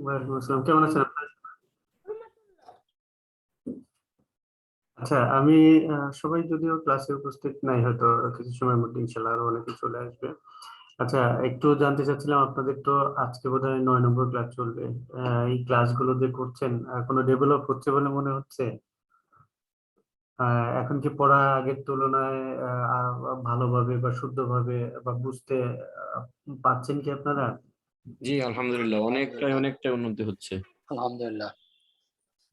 ওয়ালাইকুম আসসালাম, কেমন আছেন আপনি? আচ্ছা, আমি সবাই যদিও ক্লাসে উপস্থিত নাই, হয়তো কিছু সময়ের মধ্যে ইনশাল্লাহ আরো অনেকে চলে আসবে। আচ্ছা, একটু জানতে চাচ্ছিলাম, আপনাদের তো আজকে বোধহয় 9 নম্বর ক্লাস চলবে। এই ক্লাসগুলো যে করছেন, কোনো ডেভেলপ হচ্ছে বলে মনে হচ্ছে? এখন কি পড়া আগের তুলনায় ভালোভাবে বা শুদ্ধভাবে বা বুঝতে আহ, পারছেন কি আপনারা? জি আলহামদুলিল্লাহ, অনেকটাই অনেকটাই উন্নতি হচ্ছে। আলহামদুলিল্লাহ।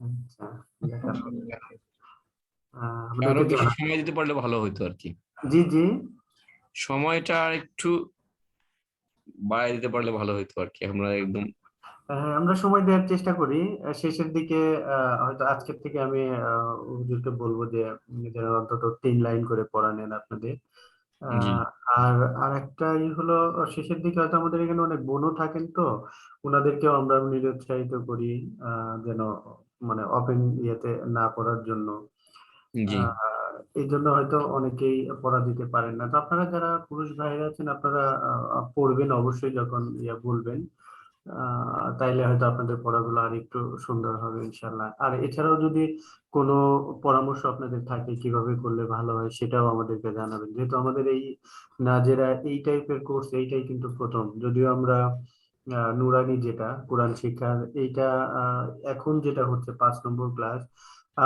আচ্ছা, যাক, আলহামদুলিল্লাহ। আরো আমাদেরকে বেশি সময় দিতে পারলে ভালো হতো আর কি। জি জি। সময়টা আর একটু বাড়ায় দিতে পারলে ভালো হতো আর কি। আমরা একদম হ্যাঁ, আমরা সময় দেওয়ার চেষ্টা করি। শেষের দিকে হয়তো আজকের থেকে আমি হুজুরকে বলবো যে যেন অন্তত 3 লাইন করে পড়া নেন আপনাদের। জি আহ, আর আর একটা হলো, শেষের দিকে হয়তো আমাদের এখানে অনেক বোনও থাকেন, তো ওনাদেরকেও আমরা নিরুৎসাহিত করি যেন মানে ওপেন ইয়েতে না পড়ার জন্য। জি এই জন্য হয়তো অনেকেই পড়া দিতে পারেন না। তো আপনারা যারা পুরুষ ভাইরা আছেন, আপনারা পড়বেন অবশ্যই, যখন বলবেন তাইলে হয়তো আপনাদের পড়াগুলো আর একটু সুন্দর হবে ইনশাল্লাহ। আর এছাড়াও যদি কোনো পরামর্শ আপনাদের থাকে কিভাবে করলে ভালো হয়, সেটাও আমাদেরকে জানাবেন, যেহেতু আমাদের এই নাজেরা এই টাইপের কোর্স এইটাই কিন্তু প্রথম। যদিও আমরা নুরানি যেটা কোরআন শিক্ষার এইটা আহ, এখন যেটা হচ্ছে 5 নম্বর ক্লাস,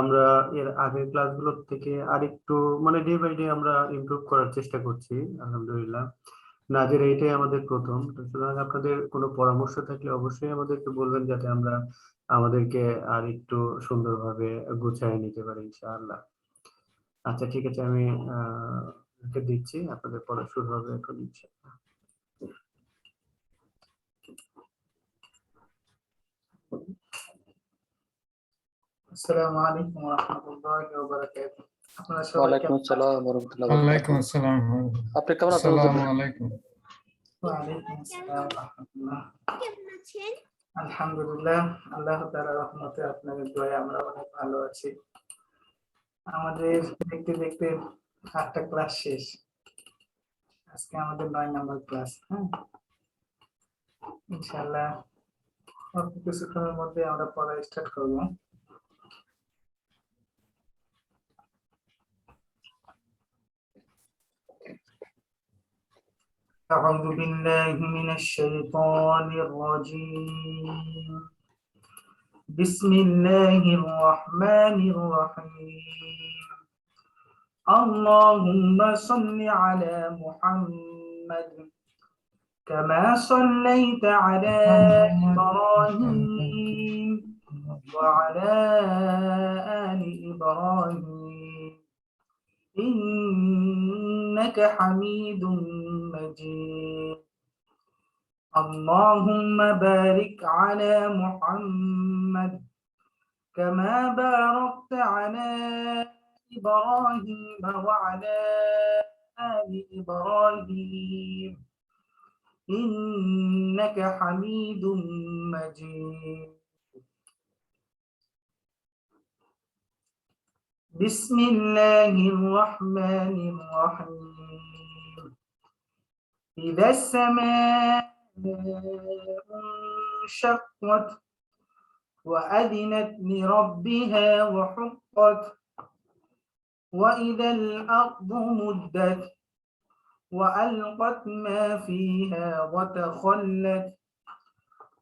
আমরা এর আগের ক্লাসগুলোর থেকে আরেকটু মানে ডে বাই ডে আমরা ইমপ্রুভ করার চেষ্টা করছি, আলহামদুলিল্লাহ। নাজের এইটাই আমাদের প্রথম, তো সুতরাং আপনাদের কোনো পরামর্শ থাকলে অবশ্যই আমাদেরকে বলবেন, যাতে আমরা আমাদেরকে আর একটু সুন্দরভাবে গুছিয়ে নিতে পারি ইনশাআল্লাহ। আচ্ছা, ঠিক আছে, আমি ওকে দিচ্ছি, আপনাদের পড়া শুরু হবে এখন ইনশাআল্লাহ। আসসালামু আলাইকুম ওয়া রাহমাতুল্লাহি ওয়া বারাকাতুহু। আপনারা সবাই ওয়ালাইকুম কেমন আছেন? আসসালাম ওয়া রাহমাতুল্লাহি ওয়া ওয়ালাইকুম বারাকাতুহু। আসসালাম। আপনি কেমন আছেন হুজুর? আসসালামু আলাইকুম। ওয়ালাইকুম আসসালাম ওয়া রাহমাতুল্লাহ। আলহামদুলিল্লাহ, আল্লাহ তাআলার রহমতে আপনাদের দয়ায় আমরা অনেক ভালো আছি। আমাদের দেখতে দেখতে 8টা ক্লাস শেষ। আজকে আমাদের 9 নম্বর ক্লাস। হ্যাঁ, ইনশাআল্লাহ অল্প কিছুক্ষণের মধ্যে আমরা পড়া স্টার্ট করব। أعوذ بالله من الشيطان الرجيم. بسم الله الرحمن الرحيم. اللهم صل على محمد كما صليت على إبراهيم وعلى آل إبراهيم إنك حميد مجيد. اللهم بارك على محمد كما باركت على إبراهيم وعلى آل إبراهيم إنك حميد مجيد. بسم الله الرحمن الرحيم. إذا السماء انشقت وأذنت لربها وحقت وإذا الأرض مدت وألقت ما فيها وتخلت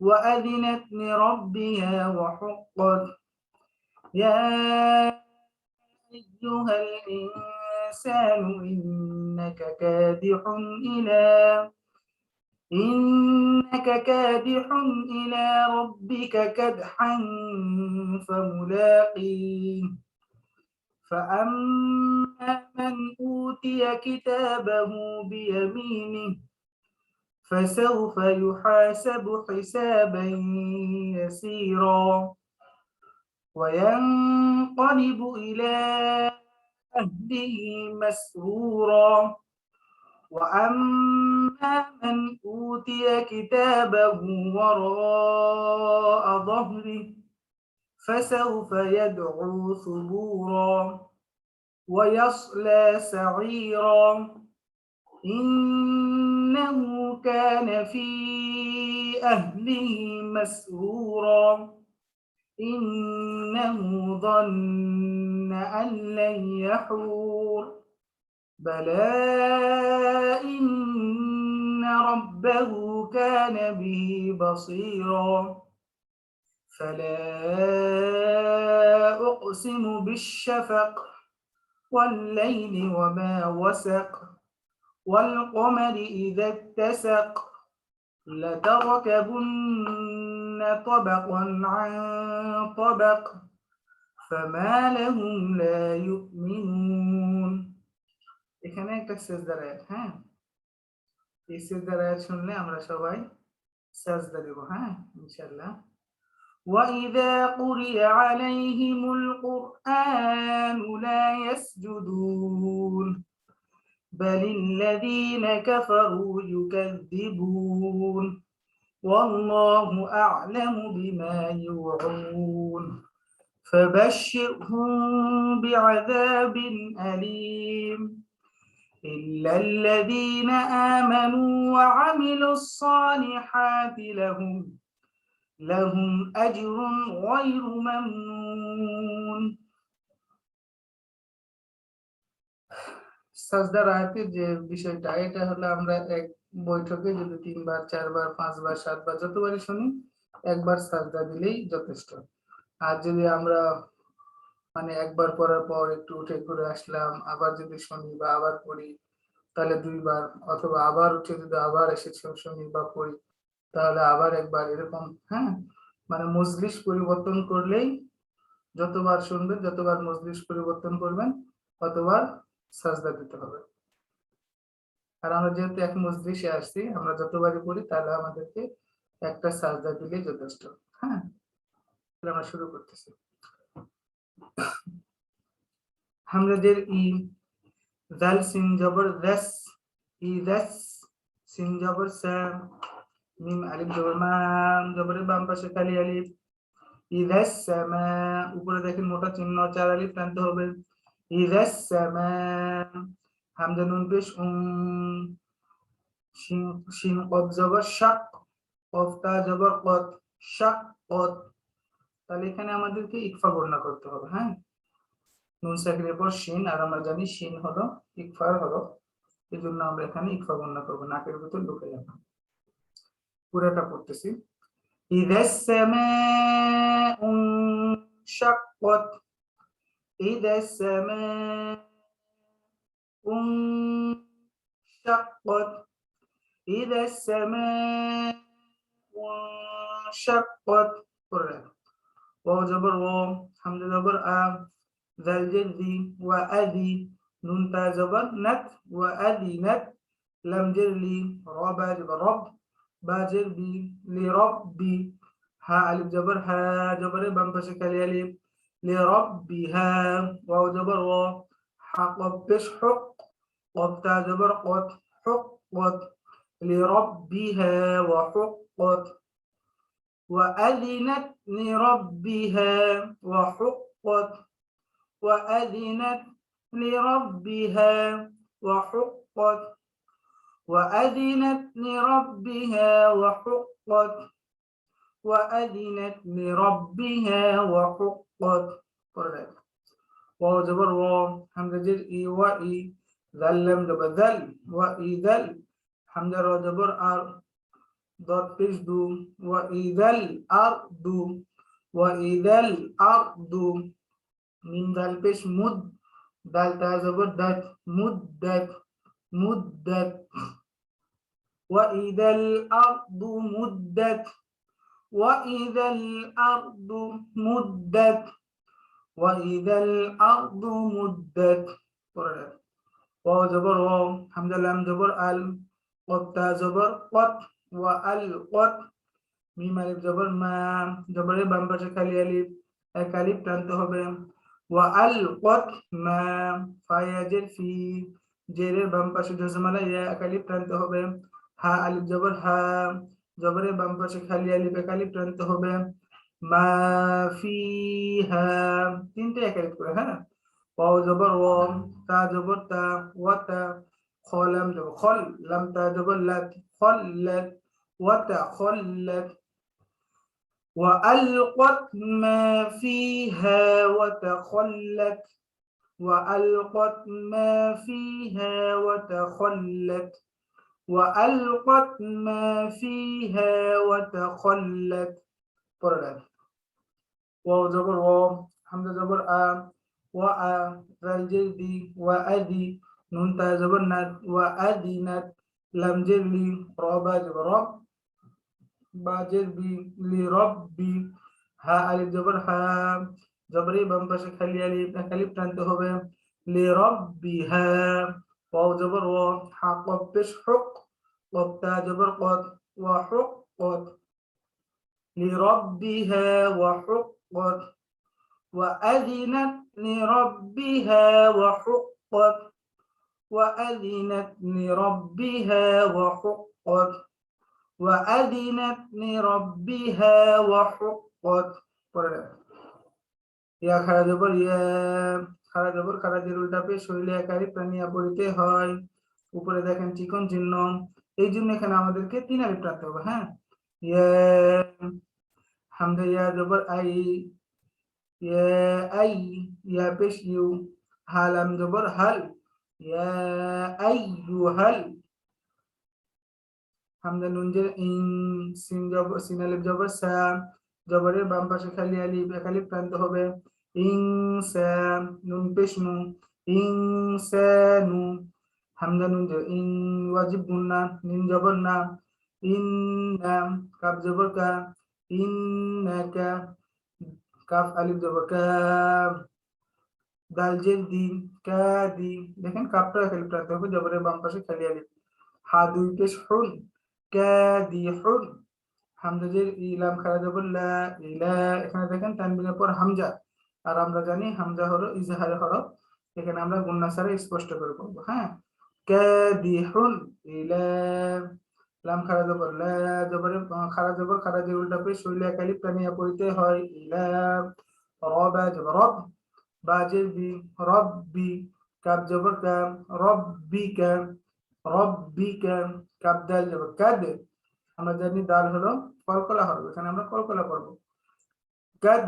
وأذنت لربها وحقت. يا أيها الإنسان إنك كادح إلى ربك كدحا فملاقيه. فأما من أوتي كتابه بيمينه فسوف يحاسب حسابا يسيرا وينقلب إلى أهله مسرورا. وأما من أوتي كتابه وراء ظهره فسوف يدعو ثبورا ويصلى سعيرا إنه كان في بأهله مسرورا إنه ظن أن لن يحور بلى إن ربه كان به بصيرا فلا أقسم بالشفق والليل وما وسق والقمر إذا اتسق لتركبن طبقا عن طبق فما لهم لا يؤمنون এখানে একটা সিজদার আয়াত হ্যাঁ এই সিজদার আয়াত শুনলে আমরা সবাই সাজদা দেব হ্যাঁ ইনশাআল্লাহ وإذا قرئ عليهم القرآن لا يسجدون بل الذين كفروا يكذبون والله أعلم بما يوعون فبشرهم بعذاب أليم إلا الذين آمنوا وعملوا الصالحات لهم أجر غير ممنون সাজদার আয়াতের যে বিষয়টা এটা হলো আমরা এক বৈঠকে যদি 3 বার 4 বার 5 বার 7 বার যতবারই শুনি একবার সাজদা দিলেই যথেষ্ট আর যদি আমরা মানে একবার পড়ার পর একটু উঠে ঘুরে আসলাম আবার যদি শুনি বা আবার পড়ি তাহলে 2 বার অথবা আবার উঠে যদি আবার এসে শুনি বা পড়ি তাহলে আবার একবার এরকম হ্যাঁ মানে মজলিস পরিবর্তন করলেই যতবার শুনবেন যতবার মজলিস পরিবর্তন করবেন ততবার সাজদা দিতে হবে আর আমরা যেহেতু এক মজলিসে আসছি আমরা যতবারই পড়ি তাহলে আমাদেরকে একটা সাজদা দিলেই যথেষ্ট হ্যাঁ তাহলে আমরা শুরু করতেছি হামজাদের ই জাল সিন জবর দাস ই দাস সিন জবর সা মিম আলিফ জবর মা জবরের বাম পাশে খালি আলিফ ইদাস সামা উপরে দেখেন মোটা চিহ্ন 4 আলিফ টানতে হবে ইদাস সামা হামজা নুন পেশ শিন কদ জবর শাক কফ তা জবর কত শাক কত তাহলে এখানে আমাদেরকে ইকফা গণনা করতে হবে হ্যাঁ নুন সাকিনের পর শিন আর আমরা জানি শিন হলো ইকফার হলো এজন্য আমরা এখানে ইকফা গণনা করব নাকের ভিতর ঢুকে যাবে পুরোটা পড়তেছি إذا السماء انشقت إذا السماء انشقت إذا السماء انشقت واو جبر واو حمزة جبر ذا الجذي وأذي نون تا جبر نت وأذنت لم جرلي رب جبر رب باجر بي لربي ها ألف جبر ها جبر بام باشا كالي ألف لربها واو جبر واو حق بش حق قب تا جبر قد حقت لربها وحقت وأذنت لربها وحقت وأذنت لربها وحقت وأذنت لربها وحقت وأذنت لربها وحقت واو جبر واو حمزة جر إي وإي ذل لم جبر ذل وإي ذل حمزة رو جبر أر ضاد بيش دو وإذا الأرض وإذا الأرض من ذل بيش مد ذل تا جبر دت مدت مدت وإذا الأرض مدت وإذا الأرض مدت وإذا الأرض مدت واو جبر واو حمزة لام جبر ال قد تا جبر قد وألقت ميم ألف جبر ما جبر বাম পাশে খালি আলিফ এক আলিফ টানতে হবে وألقت ما ফায়াজের ফি জেরের বাম পাশে জজমালা ইয়া এক আলিফ টানতে হবে হা আলিফ জবর হা জবরের বাম পাশে খালি আলিফ এক আলিফ টানতে হবে মা ফিহা তিনটে এক আলিফ করে হ্যাঁ ওয়াও জবর ওয়া তা জবর তা ওয়া তা খ লাম জবর খল লাম তা জবর লাত খল্লাত وتخلت وألقت ما فيها وتخلت وألقت ما فيها وتخلت وألقت ما فيها وتخلت واو زبر واو حمزة زبر وأ ذال جلدي وأدي نون تا زبر نت وأدينت لم جلدي رابا زبر رب با جلدي لربي ها ألف زبر ها জবরে বাম পাশে খালি আলিফ আলিফ টানতে হবে লিরাব্বিহা ওয়াও জবর ওয়া হা কফ পেশ হুক কফ তা জবর কদ ওয়া হুক্কত লিরাব্বিহা ওয়া হুক্কত ওয়া আযিনাত লিরাব্বিহা ওয়া হুক্কত ওয়া আযিনাত লিরাব্বিহা ওয়া হুক্কত ওয়া আযিনাত লিরাব্বিহা ওয়া হুক্কত পড়ে ইয়া খাড়া জবর ইয়া খাড়া জবর খাড়া জের উল্টা পেশ হইলে একারি প্রাণিয়া পড়িতে হয় উপরে দেখেন চিকন চিহ্ন এই জন্য এখানে আমাদেরকে তিন আলিফ টানতে হবে হ্যাঁ ইয়া হামজা ইয়া জবর আই ইয়া পেশ ইউ হালাম জবর হাল ইয়া আইয়ুহাল হামজা নুন জের ইন সিন জবর সিন আলিফ জবর সা জবরের বাম পাশে খালি আলিফ এক আলিফ টানতে হবে ইনসান নুন পেশ নু ইনসানু হামজা নুন জের ইন ওয়াজিব গুন্না নিন জবর না ইন্না কাফ জবর কা ইন্নাকা কাফ আলিফ জবর কা দাল জের দি কা দি দেখেন কাফটা এক আলিফ টানতে হবে জবরের বাম পাশে খালি আলিফ হা দুই পেশ হুন কা দি হুন হামজা জের ইলাম খাড়া জবর লা ইলা এখানে দেখেন তানবিনের পর হামজা আর আমরা জানি হামজা হলো ইজহারের হরফ এখানে আমরা গুন্না ছাড়া স্পষ্ট করে বলবো হ্যাঁ কাদিহুন ইলা লাম খাড়া জবর লা জবরে খাড়া জবর খাড়া জের উল্টা পেশ হইলে এক আলিফ টানিয়া পড়িতে হয় ইলা রাবা জবর রব বা জের বি রব্বি কাব জবর কা রব্বিকা রব্বিকা কাব দাল জবর কাদ আমরা জানি দাল হলো কলকলা হরফ এখানে আমরা কলকলা করব কাদ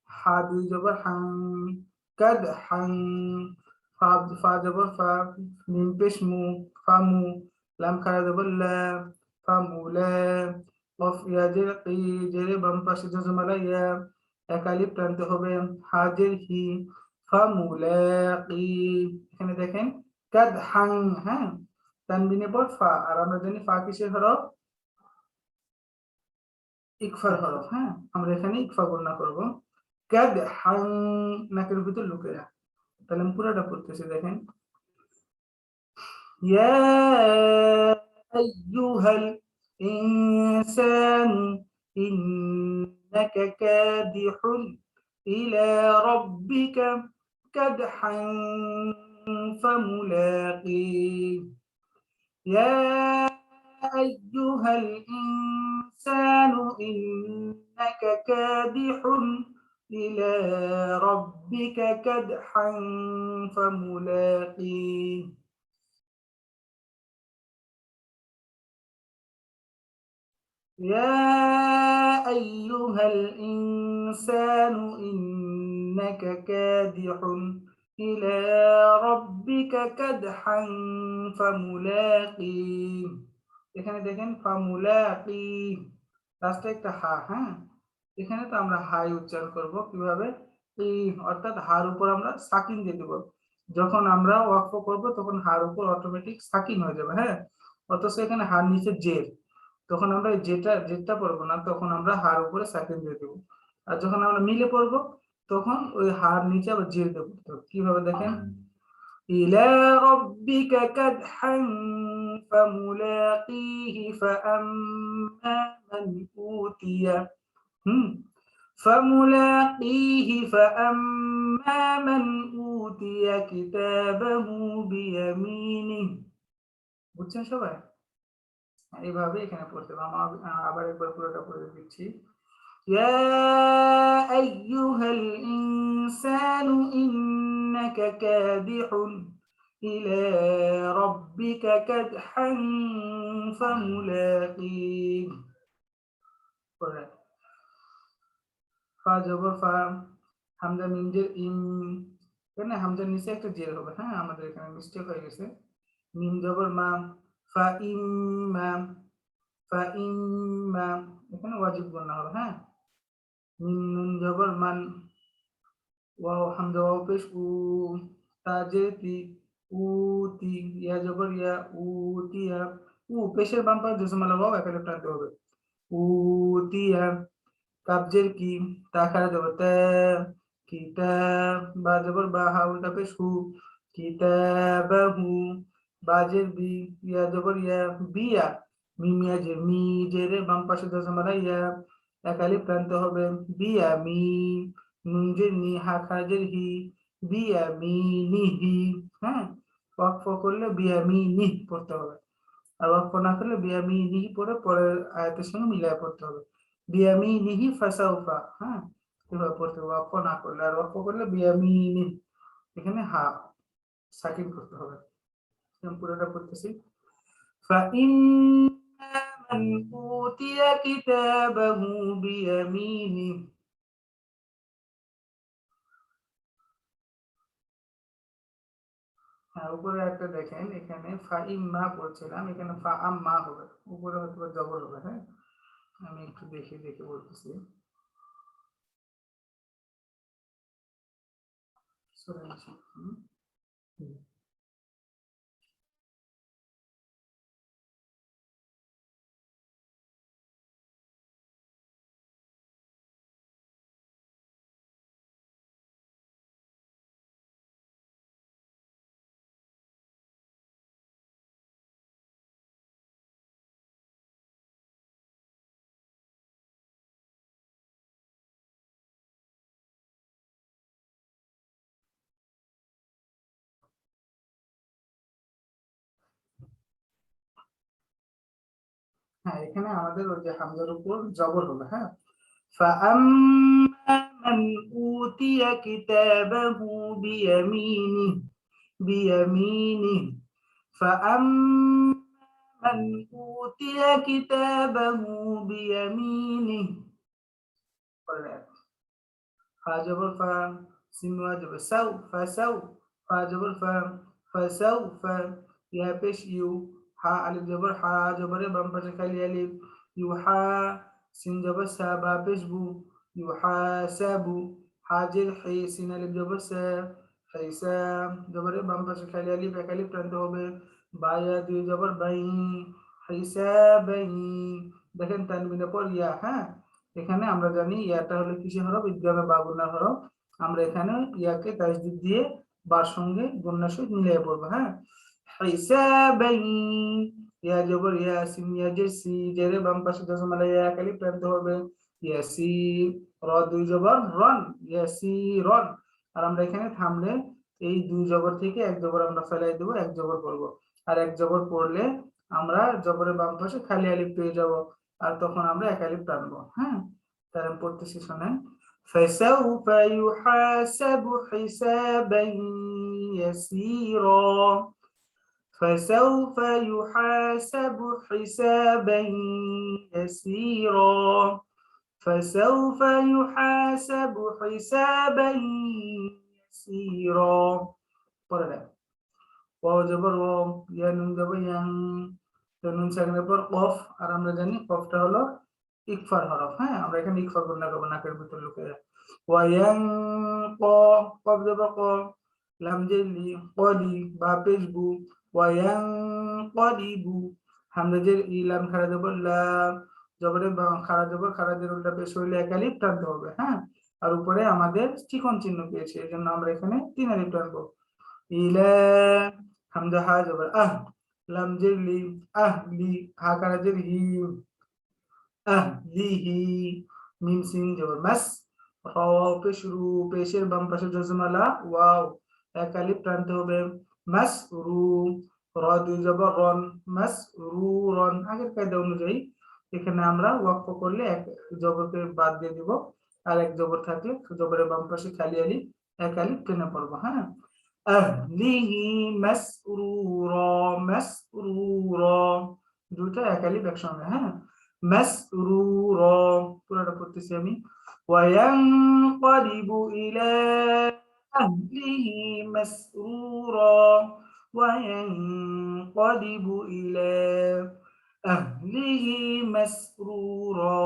হা দুই জবর হাং কাদ হাং ফা ফা জবর ফা মিম পেশ মু ফামু লাম খাড়া জবর লা ফামুলা কফ ইয়া জের কি জের বাম পাশে জজমালা ইয়া এক আলিফ টানতে হবে হা জের হি ফামুলাকি এখানে দেখেন কাদ হাং হ্যাঁ তানবিনের পর ফা আর আমরা জানি ফা কিসের হরফ ইকফার হরফ হ্যাঁ আমরা এখানে ইকফা গণনা করব কাদ হাং নাকের ভিতর লুকে রাখ তাহলে আমি পুরোটা পড়তেছি দেখেন ইয়া আইয়ুহাল ইনসান ইন্নাকা কাদিহুন ইলা রাব্বিকা কাদহান ফামুলাকি ইয়া أيها الإنسان إنك كادح إلى ربك كدحا فملاقيه يا أيها الإنسان إنك كادح إلى ربك كدحا فملاقيه এখানে দেখেন ফামুলাকি লাস্টে একটা হা হ্যাঁ এখানে তো আমরা হাই উচ্চারণ করব কিভাবে এই অর্থাৎ হার উপর আমরা সাকিন দিয়ে দেব যখন আমরা ওয়াকফ করব তখন হার উপর অটোমেটিক সাকিন হয়ে যাবে হ্যাঁ অথচ এখানে হার নিচে জের তখন আমরা জেরটা পড়বো না তখন আমরা হার উপরে সাকিন দিয়ে দেব আর যখন আমরা মিলে পড়বো তখন ওই হার নিচে আবার জের দেব কিভাবে দেখেন إلى ربك كدحا فملاقيه فأما من أوتي فملاقيه فأما من أوتي كتابه بيمينه বুঝছেন সবাই এইভাবে এখানে পড়তে হবে আবার একবার পুরোটা পড়ে দিচ্ছি يا أيها الإنسان إنك كادح إلى ربك كدحا فملاقيه ফা জবর ফা, হামজা মিম জের ইম, এখানে হামজার নিচে একটা জের হবে, হ্যাঁ আমাদের এখানে মিস্টেক হয়ে গেছে। মিম জবর মা, ফা ইম মা, ফা ইম মা, এখানে ওয়াজিব গুণা হবে, হ্যাঁ। মিম নুন জবর মান, ওয়াও হামজা ওয়াও পেশ উ, তা জের তি, উতি, ইয়া জবর ইয়া, উতিয়া, পেশের বাম পাশে জজমালা ওয়াও একালে টানতে হবে, উতিয়া। কাবজের কি, তা খারা দেবো তা, কিতাব, বা জবর বা, হা উল্টা পেশ হু, কিতাবাহু। বাজের বি, ইয়া জবর ইয়া, বিয়া। মিম ইয়া জের মি, জেরে বাম পাশে জজমালা ইয়া একালিফ টানতে হবে, বিয়া মি। নুন জের নি, হা খারাজের হি, বিয়া মি নিহি, হ্যাঁ। ওয়াকফ করলে বিয়া মি নিহ পড়তে হবে, আর ওয়াকফ না করলে বিয়া মি নিহি পড়ে পরের আয়াতের সঙ্গে মিলায় পড়তে হবে, বিয়া মি নিহি ফাসাউফা, হ্যাঁ এভাবে পড়তে হবে ওয়াকফ না করলে। আর ওয়াকফ করলে বিয়া মি নিহ, এখানে হা সাকিন করতে হবে। আমি পুরোটা পড়তেছি। فَإِمَّا مَنْ أُوتِيَ كِتَابَهُ بِيَمِينِهِ হ্যাঁ উপরে একটা দেখেন, এখানে ফা ইম্মা পড়ছিলাম, এখানে ফা আম্মা হবে, উপরে হয়তো জবর হবে, হ্যাঁ আমি একটু দেখে দেখে বলতেছি। সরে আসি। হ্যাঁ এখানে আমাদের ওই যে হামজার উপর জবর হবে, হ্যাঁ। فَأَمَّا مَنْ أُوتِيَ كِتَابَهُ بِيَمِينِهِ بِيَمِينِهِ فَأَمَّا مَنْ أُوتِيَ كِتَابَهُ بِيَمِينِهِ ফা জবর ফা, সিন ওয়াজিব সাউ, ফাসাউ, ফা জবর ফা, ফাসাউফা, ইয়া পেশ ইউ, হা আলিফ জবর হা, জবরে বাম পাশে খালি আলিফ, ইউহা, সিন জবর সা, বা পেশ বু, ইউহাসাবু, হাজের হে, সিন আলিফ জবর সা, হিসাব, জবরে বাম পাশে খালি আলিফ এক আলিফ টানতে হবে, বায়া দুই জবর বাই, হিসাবাই। দেখেন তানবিনের পর ইয়া, হ্যাঁ এখানে আমরা জানি ইয়াটা হলো কিসের হরফ, ইদগামে বা গুণার হরফ। আমরা এখানে ইয়াকে তাসদীদ দিয়ে বার সঙ্গে গুণার সহিত মিলিয়ে পড়বো, হ্যাঁ। হিসাবাই, ইয়া জবর ইয়া, সিন ইয়া জের সি, জেরে বাম পাশে জজমালা ইয়া একালিফ টানতে হবে, ইয়াসি, র দুই জবর রন, ইয়াসি রন। আর আমরা এখানে থামলে এই দুই জবর থেকে এক জবর আমরা ফেলাই দেবো, এক জবর পড়বো। আর এক জবর পড়লে আমরা জবরের বাম পাশে খালি আলিফ পেয়ে যাব, আর তখন আমরা এক আলিফ টানবো, হ্যাঁ। তাহলে আমি পড়তেছি শোনেন। فسوف يحاسب حسابا يسيرا فسوف يحاسب حسابا يسيرا فسوف يحاسب حسابا يسيرا পরে দেখ ওয়াও জবর ওয়াও, ইয়া নুন জবর ইয়াং, নুন সাকিনের পর কফ, আর আমরা জানি কফটা হলো ইকফার হরফ, হ্যাঁ আমরা এখানে ইকফা গণনা করব নাকের ভিতর লুকিয়ে। ওয়ায়াং ক, কফ জবর ক, লাম জের লি, কলি, বা পেশ বু, ওয়ায়াং কলিবু, হামজা জের ই, লাম খারা জবর লা, জবরে খারা জবর, খারা জের উল্টা পেশ হইলে এক আলিফ টানতে হবে, হ্যাঁ। আর উপরে আমাদের চিকন চিহ্ন পেয়েছে, এই জন্য আমরা এখানে তিন আলিফ টানবো। ইলা, হামজা হা জবর আহ, লাম জের লি, আহলি, হা খারা জের হি, আহলিহি, মিম সিন জবর মাস, ওয়াও পেশ রু, পেশের বাম পাশে জজমালা ওয়াও এক আলিফ টানতে হবে, মাস রু, র দুই জবর রন, মাস রু রন। আগের কায়দা অনুযায়ী এখানে আমরা ওয়াকফ করলে এক জবরকে বাদ দিয়ে দিব, আর এক জবর থাকলে জবরের বাম পাশে খালি আলিফ এক আলিফ টেনে পড়বো, হ্যাঁ। আহলিহি মাসরুরা, মাসরুরা দুটো এক আলিফ একসঙ্গে, হ্যাঁ, মাসরুরা পুরোটা পড়তেছি আমি। ওয়ায়ানকালিবু ইলা আহলিহি মাসরুরা, ওয়ায়ানকালিবু ইলা আহলিহি মাসরুরা,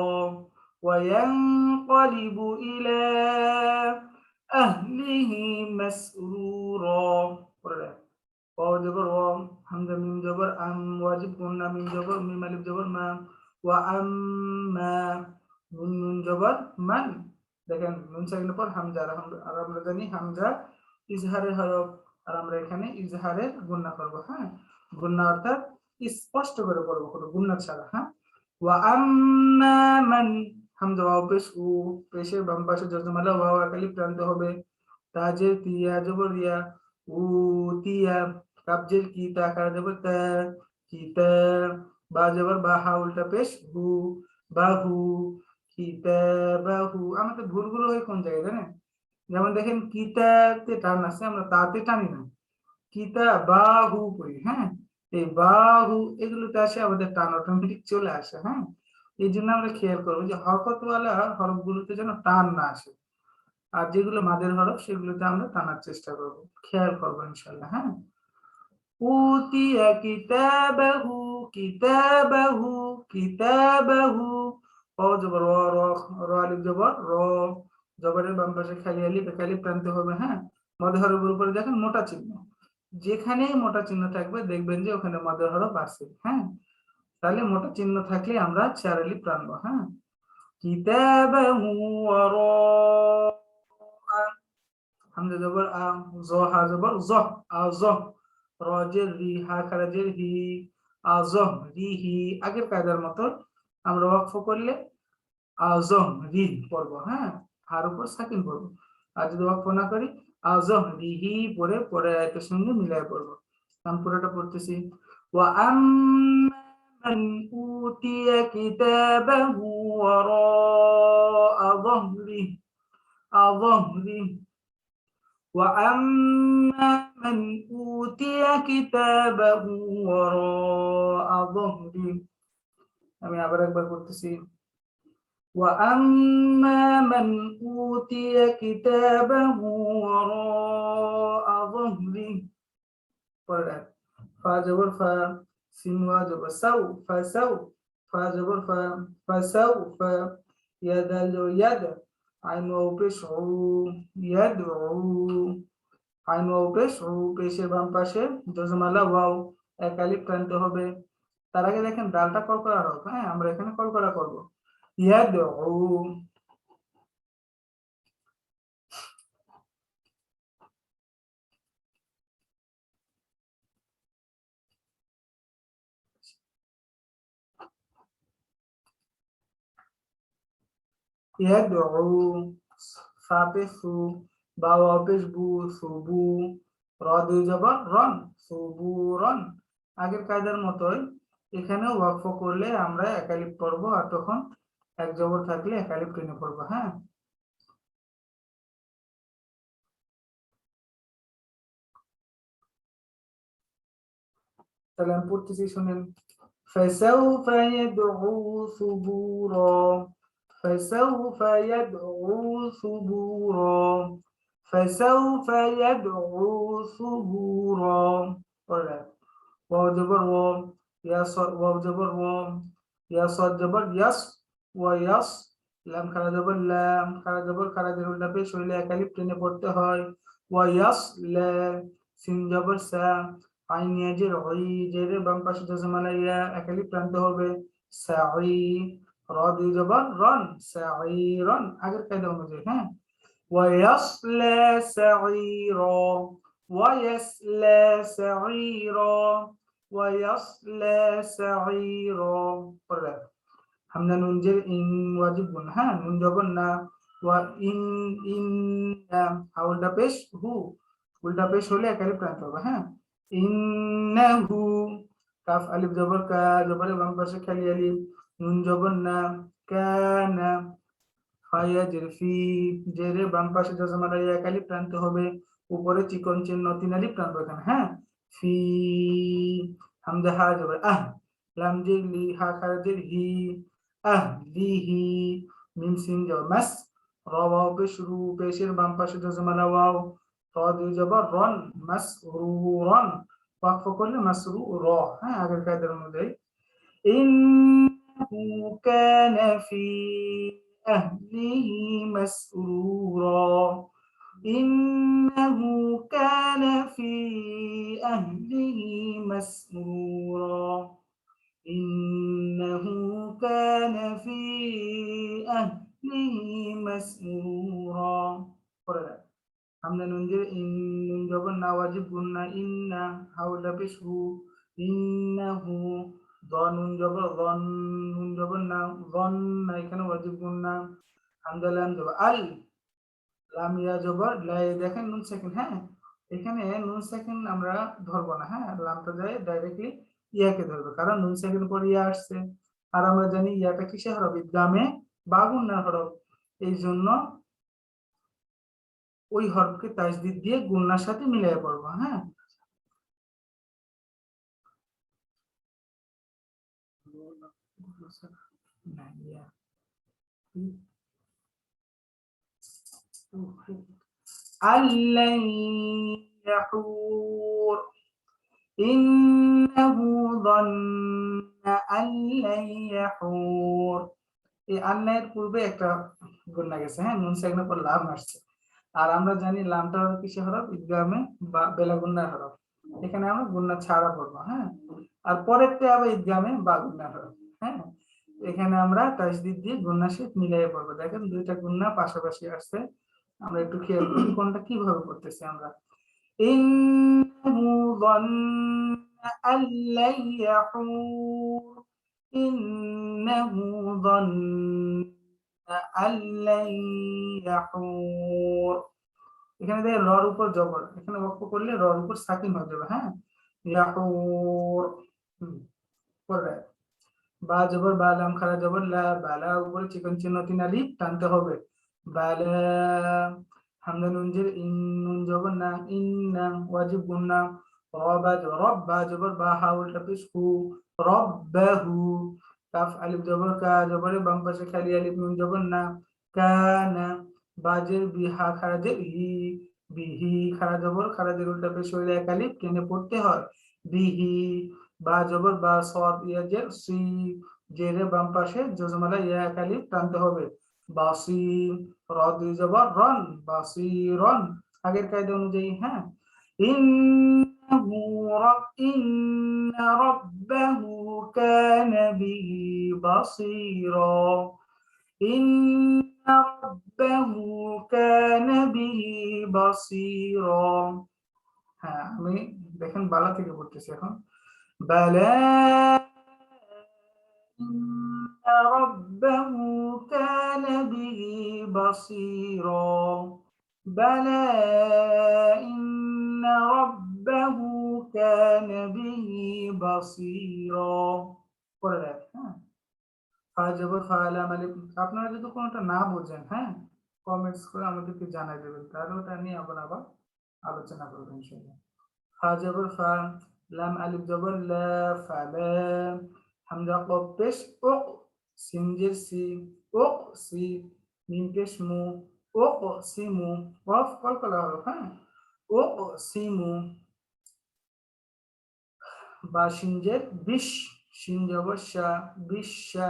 وينقلب إلى أهله مسرورا. واو جبر واو، همزة ميم جبر أم، واجب قلنا ميم جبر ميم ألف جبر ما، وأما নুন জবর মান। দেখেন নুন সাকিনের পর হামজা, আর আমরা জানি হামজা ইজহারের হরফ, আর আমরা এখানে ইজহারের গুণনা করব, হ্যাঁ, গুণনা অর্থাৎ স্পষ্ট করে করব, কোনো গুণনা ছাড়া, হ্যাঁ। ওয়াম্মা মান, হামজা ওয়াও পেশ উ, পেশের বাম পাশে জজমালা ওয়াও একালিফ টানতে হবে। তাজের তিয়া জবর ইয়া, উ তিয়া, কাবজের কি তা কারা জবর তা, কিতা, বা জবর বা হা উল্টা পেশ হু, বাহু, কিতাবাহু। আমাদের ভুলগুলো হয় কোন জায়গায় জানেন? যেমন দেখেন কিতাতে টান আছে, আমরা তাতে টানি না, কিতাবাহু করি, হ্যাঁ, এই বাহু এগুলোতে আসে আমাদের টান অটোমেটিক চলে আসে, হ্যাঁ। এই জন্য আমরা খেয়াল করবো যে হরকতওয়ালা হরফগুলোতে যেন টান না আসে, আর যেগুলো মাদের হরফ সেগুলোতে আমরা টানার চেষ্টা করবো, খেয়াল করবো ইনশাল্লাহ, হ্যাঁ। উতিয়া কিতাবাহু, কিতাবাহু, কিতাবাহু, ও জবর র, র আলিফ জবর র, জবরের বাম পাশে খালি আলিফ এক আলিফ টানতে হবে, হ্যাঁ। মাদের হরফের উপরে দেখেন মোটা চিহ্ন, যেখানেই মোটা চিহ্ন থাকবে দেখবেন যে ওখানে মাদের হরফ আছে, হ্যাঁ। তাহলে মোটা চিহ্ন থাকলে আমরা চার আলিফ টানবো, হ্যাঁ। কিতাবাহু ওয়ারা, হামজা জবর আ, জ হা জবর জ, আজ, রজের রি, হা খারাজের হি, আজ রিহি। আগের কায়দার মতো আমরা ওয়াকফ করলে আজ রি পড়বো, হ্যাঁ, হার উপর সাকিন পড়বো। আর যদি ওয়াকফ না করি আজ রিহি পরে পরে আয়াতের সঙ্গে মিলাই পড়বো। আমি পুরোটা পড়তেছি। ওয়া আম্মান উতিয়া কিতাবাহু ওয়ারাআ যাহরিহি, আযহরিহি। وأما من أوتي كتابه وراء ظهره, আমি আবার একবার করতেছি। وأما من أوتي كتابه وراء ظهره, পরে ফা জবর ফা, সিন ওয়া জবর সাউ, ফাসাউ, ফা জবর ফা, ফাসাউ ফা, ইয়া দাল জবর ইয়াদ, আইন ওয়া পেশ উ, ইয়াদউ, আইন ওয়াও পেশ উ, পেশের বাম পাশে জজমালা ওয়াও এক আলিফ টানতে হবে। তার আগে দেখেন ডালটা কলকলা হরফ, হ্যাঁ, আমরা এখানে কলকলা করব। ইয়াদউ, ইয়াদউ, ফা পেশ সু, বা ওয়াও পেশ বু, সুবু, র দুই জবর রন, সুবুরন। আগের কায়দার মতোই এখানেও ওয়াকফ করলে আমরা এক আলিফ পড়বো, আর তখন এক জবর থাকলে এক আলিফ টেনে পড়বো, হ্যাঁ। তাহলে আমি পড়তেছি শুনেন। فسوف يدعو ثبورا، فسوف يدعو ثبورا، فسوف يدعو ثبورا. واو جبر واو، يا صاد واو جبر واو، يا صاد جبر يس، ويس লাম খারা জবর লাম, খারা জবর খারা জের উল্টা পেশ হইলে এক আলিফ টেনে পড়তে হয়। ওয়াস লা, সিন জবর সা, আইন ইয়াজের ওই, জেরে বাম পাশে জজমালা ইয়া এক আলিফ টানতে হবে। সাই, র দুই জবর রন, সাইরন, আগের কায়দা অনুযায়ী, হ্যাঁ। ওয়াসলা সাইরা, ওয়াসলা সাইরা, ওয়াসলা সাইরা। পড়া হামজা নুন জের ইন, ওয়াজিব গুণ, হ্যাঁ, নুন জবর না, ওয়া ইন, ইন্না, হা উল্টা পেশ হু, উল্টা পেশ হলে এক আলিফ টানতে হবে, হ্যাঁ। ইন্নাহু, কাফ আলিফ জবর কা, জবরের বাম পাশে খালি আলিফ, নুন জবর না, কানা, ফা ইয়া জের ফি, জেরে বাম পাশে জজমালা ইয়া এক আলিফ টানতে হবে। উপরে চিকন চিহ্ন 3 আলিফ টানবো এখানে, হ্যাঁ। ফি, হামজা হা জবর আহ, লাম জের লি, হা খারাজের হি, আহলিহি, মিম সিন জবর মাস, র ওয়াও পেশ, রু পেশের বাম পাশে জজমালা ওয়াও, র দুই জবর রন, মাসরুরন, ওয়াকফ করলে মাসরু র, হ্যাঁ আগের কায়দার অনুযায়ী। ইন্নাহু কানা ফি আহলিহি মাসরুরা, إنه كان في أهله مسرورا، إنه كان في أهله مسرورا. আমরা নুন যে নুন জবর না ওয়াজিব গুন্না, ইন্না হাউলা পেশু, ইন্নাহু, দ নুন জবর রন, নুন জবর না রন না, এখানে ওয়াজিব গুন্না, হামজা লাম জবর আল, লাম ইয়া জবর লাই, দেখেন নুন সেকেন্ড, হ্যাঁ এখানে নুন সেকেন্ড আমরা ধরবো না, হ্যাঁ লামটা যায় ডাইরেক্টলি ইয়াকে ধরবে, কারণ নুন সেকেন্ড পর ইয়া আসছে, আর আমরা জানি ইয়াটা কিসে হরফ, ইদগামে বা গুন্নার হরফ, এই জন্য ওই হরফকে তাজদিদ দিয়ে গুন্নার সাথে মিলিয়ে পড়বো, হ্যাঁ। আল্লান ইয়াহুর, ইন্নাহু যান্না আল্লান ইয়াহুর, এই আল্লাহর পূর্বে একটা গুন্না গেছে, হ্যাঁ নুন সেকেন্ডের পর লাম আসছে, আর আমরা জানি লামটা কিসে হরফ, ইদগামে বা বেলা গুন্নার হরফ, এখানে আমরা গুন্না ছাড়া পড়বো, হ্যাঁ। আর পরেরটা আবার ইদগামে বা গুন্নার হরফ, হ্যাঁ এখানে আমরা তাজদিদ দিয়ে গুন্নার সাথে মিলিয়ে পড়বো। দেখেন দুইটা গুন্না পাশাপাশি আসছে, আমরা একটু খেয়াল করি কোনটা কিভাবে করতেছি আমরা। ইন্নাহু যান্না আল্লান ইয়াহুর, ইন্নাহু যান্না আল্লান ইয়াহুর, এখানে দেখেন রর উপর জবর, এখানে ওয়াকফ করলে রর উপর সাকিন হয়ে যাবে, হ্যাঁ ইয়াহুর। পরে বা জবর বা, লাম খারা জবর লা, বালা উপরে চিকন চিহ্ন 3 আলিফ টানতে হবে, বালা, হামজা নুন জের ইন, নুন জবর না, ইন্না ওয়াজিব গুন্না, রবা রব্বা জবর বা, হা উল্টা পেশ হু, রব্বাহু, কাফ আলিফ জবর কা, জবরে বাম পাশে খালি আলিফ, নুন জবর না, কানা, বাজের বি, হা খারাজের হি, বিহি, খারা জবর খারাজের উল্টা পেশ হইলে এক আলিফ টেনে পড়তে হয়, বিহি, বা জবর বা, সদ ইয়াজের সি, জেরে বাম পাশে জজমালা ইয়া এক আলিফ টানতে হবে, বাসির, র দুই জবর রন, বাসিরন, আগের কায়দা অনুযায়ী, হ্যাঁ। ইন্না রাব্বাহু কানা বিহি বাসীরা, ইন্না রাব্বাহু কানা বিহি বাসীরা, হ্যাঁ আমি দেখেন বালা থেকে পড়তেছি এখন, বালা ইন্না রাব্বাহু কানা বিহি বাসীরা, বালা ইন্না রাব্বাহু কানা বিহি বাসীরা। পরে দেখ, হ্যাঁ ফা জবর ফা, লাম আলিফ, আপনারা যদি কোনোটা না বোঝেন, হ্যাঁ কমেন্টস করে আমাদেরকে জানাই দেবেন, তাহলে ওটা নিয়ে আবার আলোচনা করবো ইনশাআল্লাহ। ফা জবর ফা, লাম আলিফ জবর লা, ফালা, হামজা কফ পেশ উক, সিন জের সি, উক সি, মিম পেশ মু, উক সিমু, ওয়াফ কলকলা হরফ, হ্যাঁ উক সিমু, বা শিন জের বিশ, শিন জবর শা, বিশা,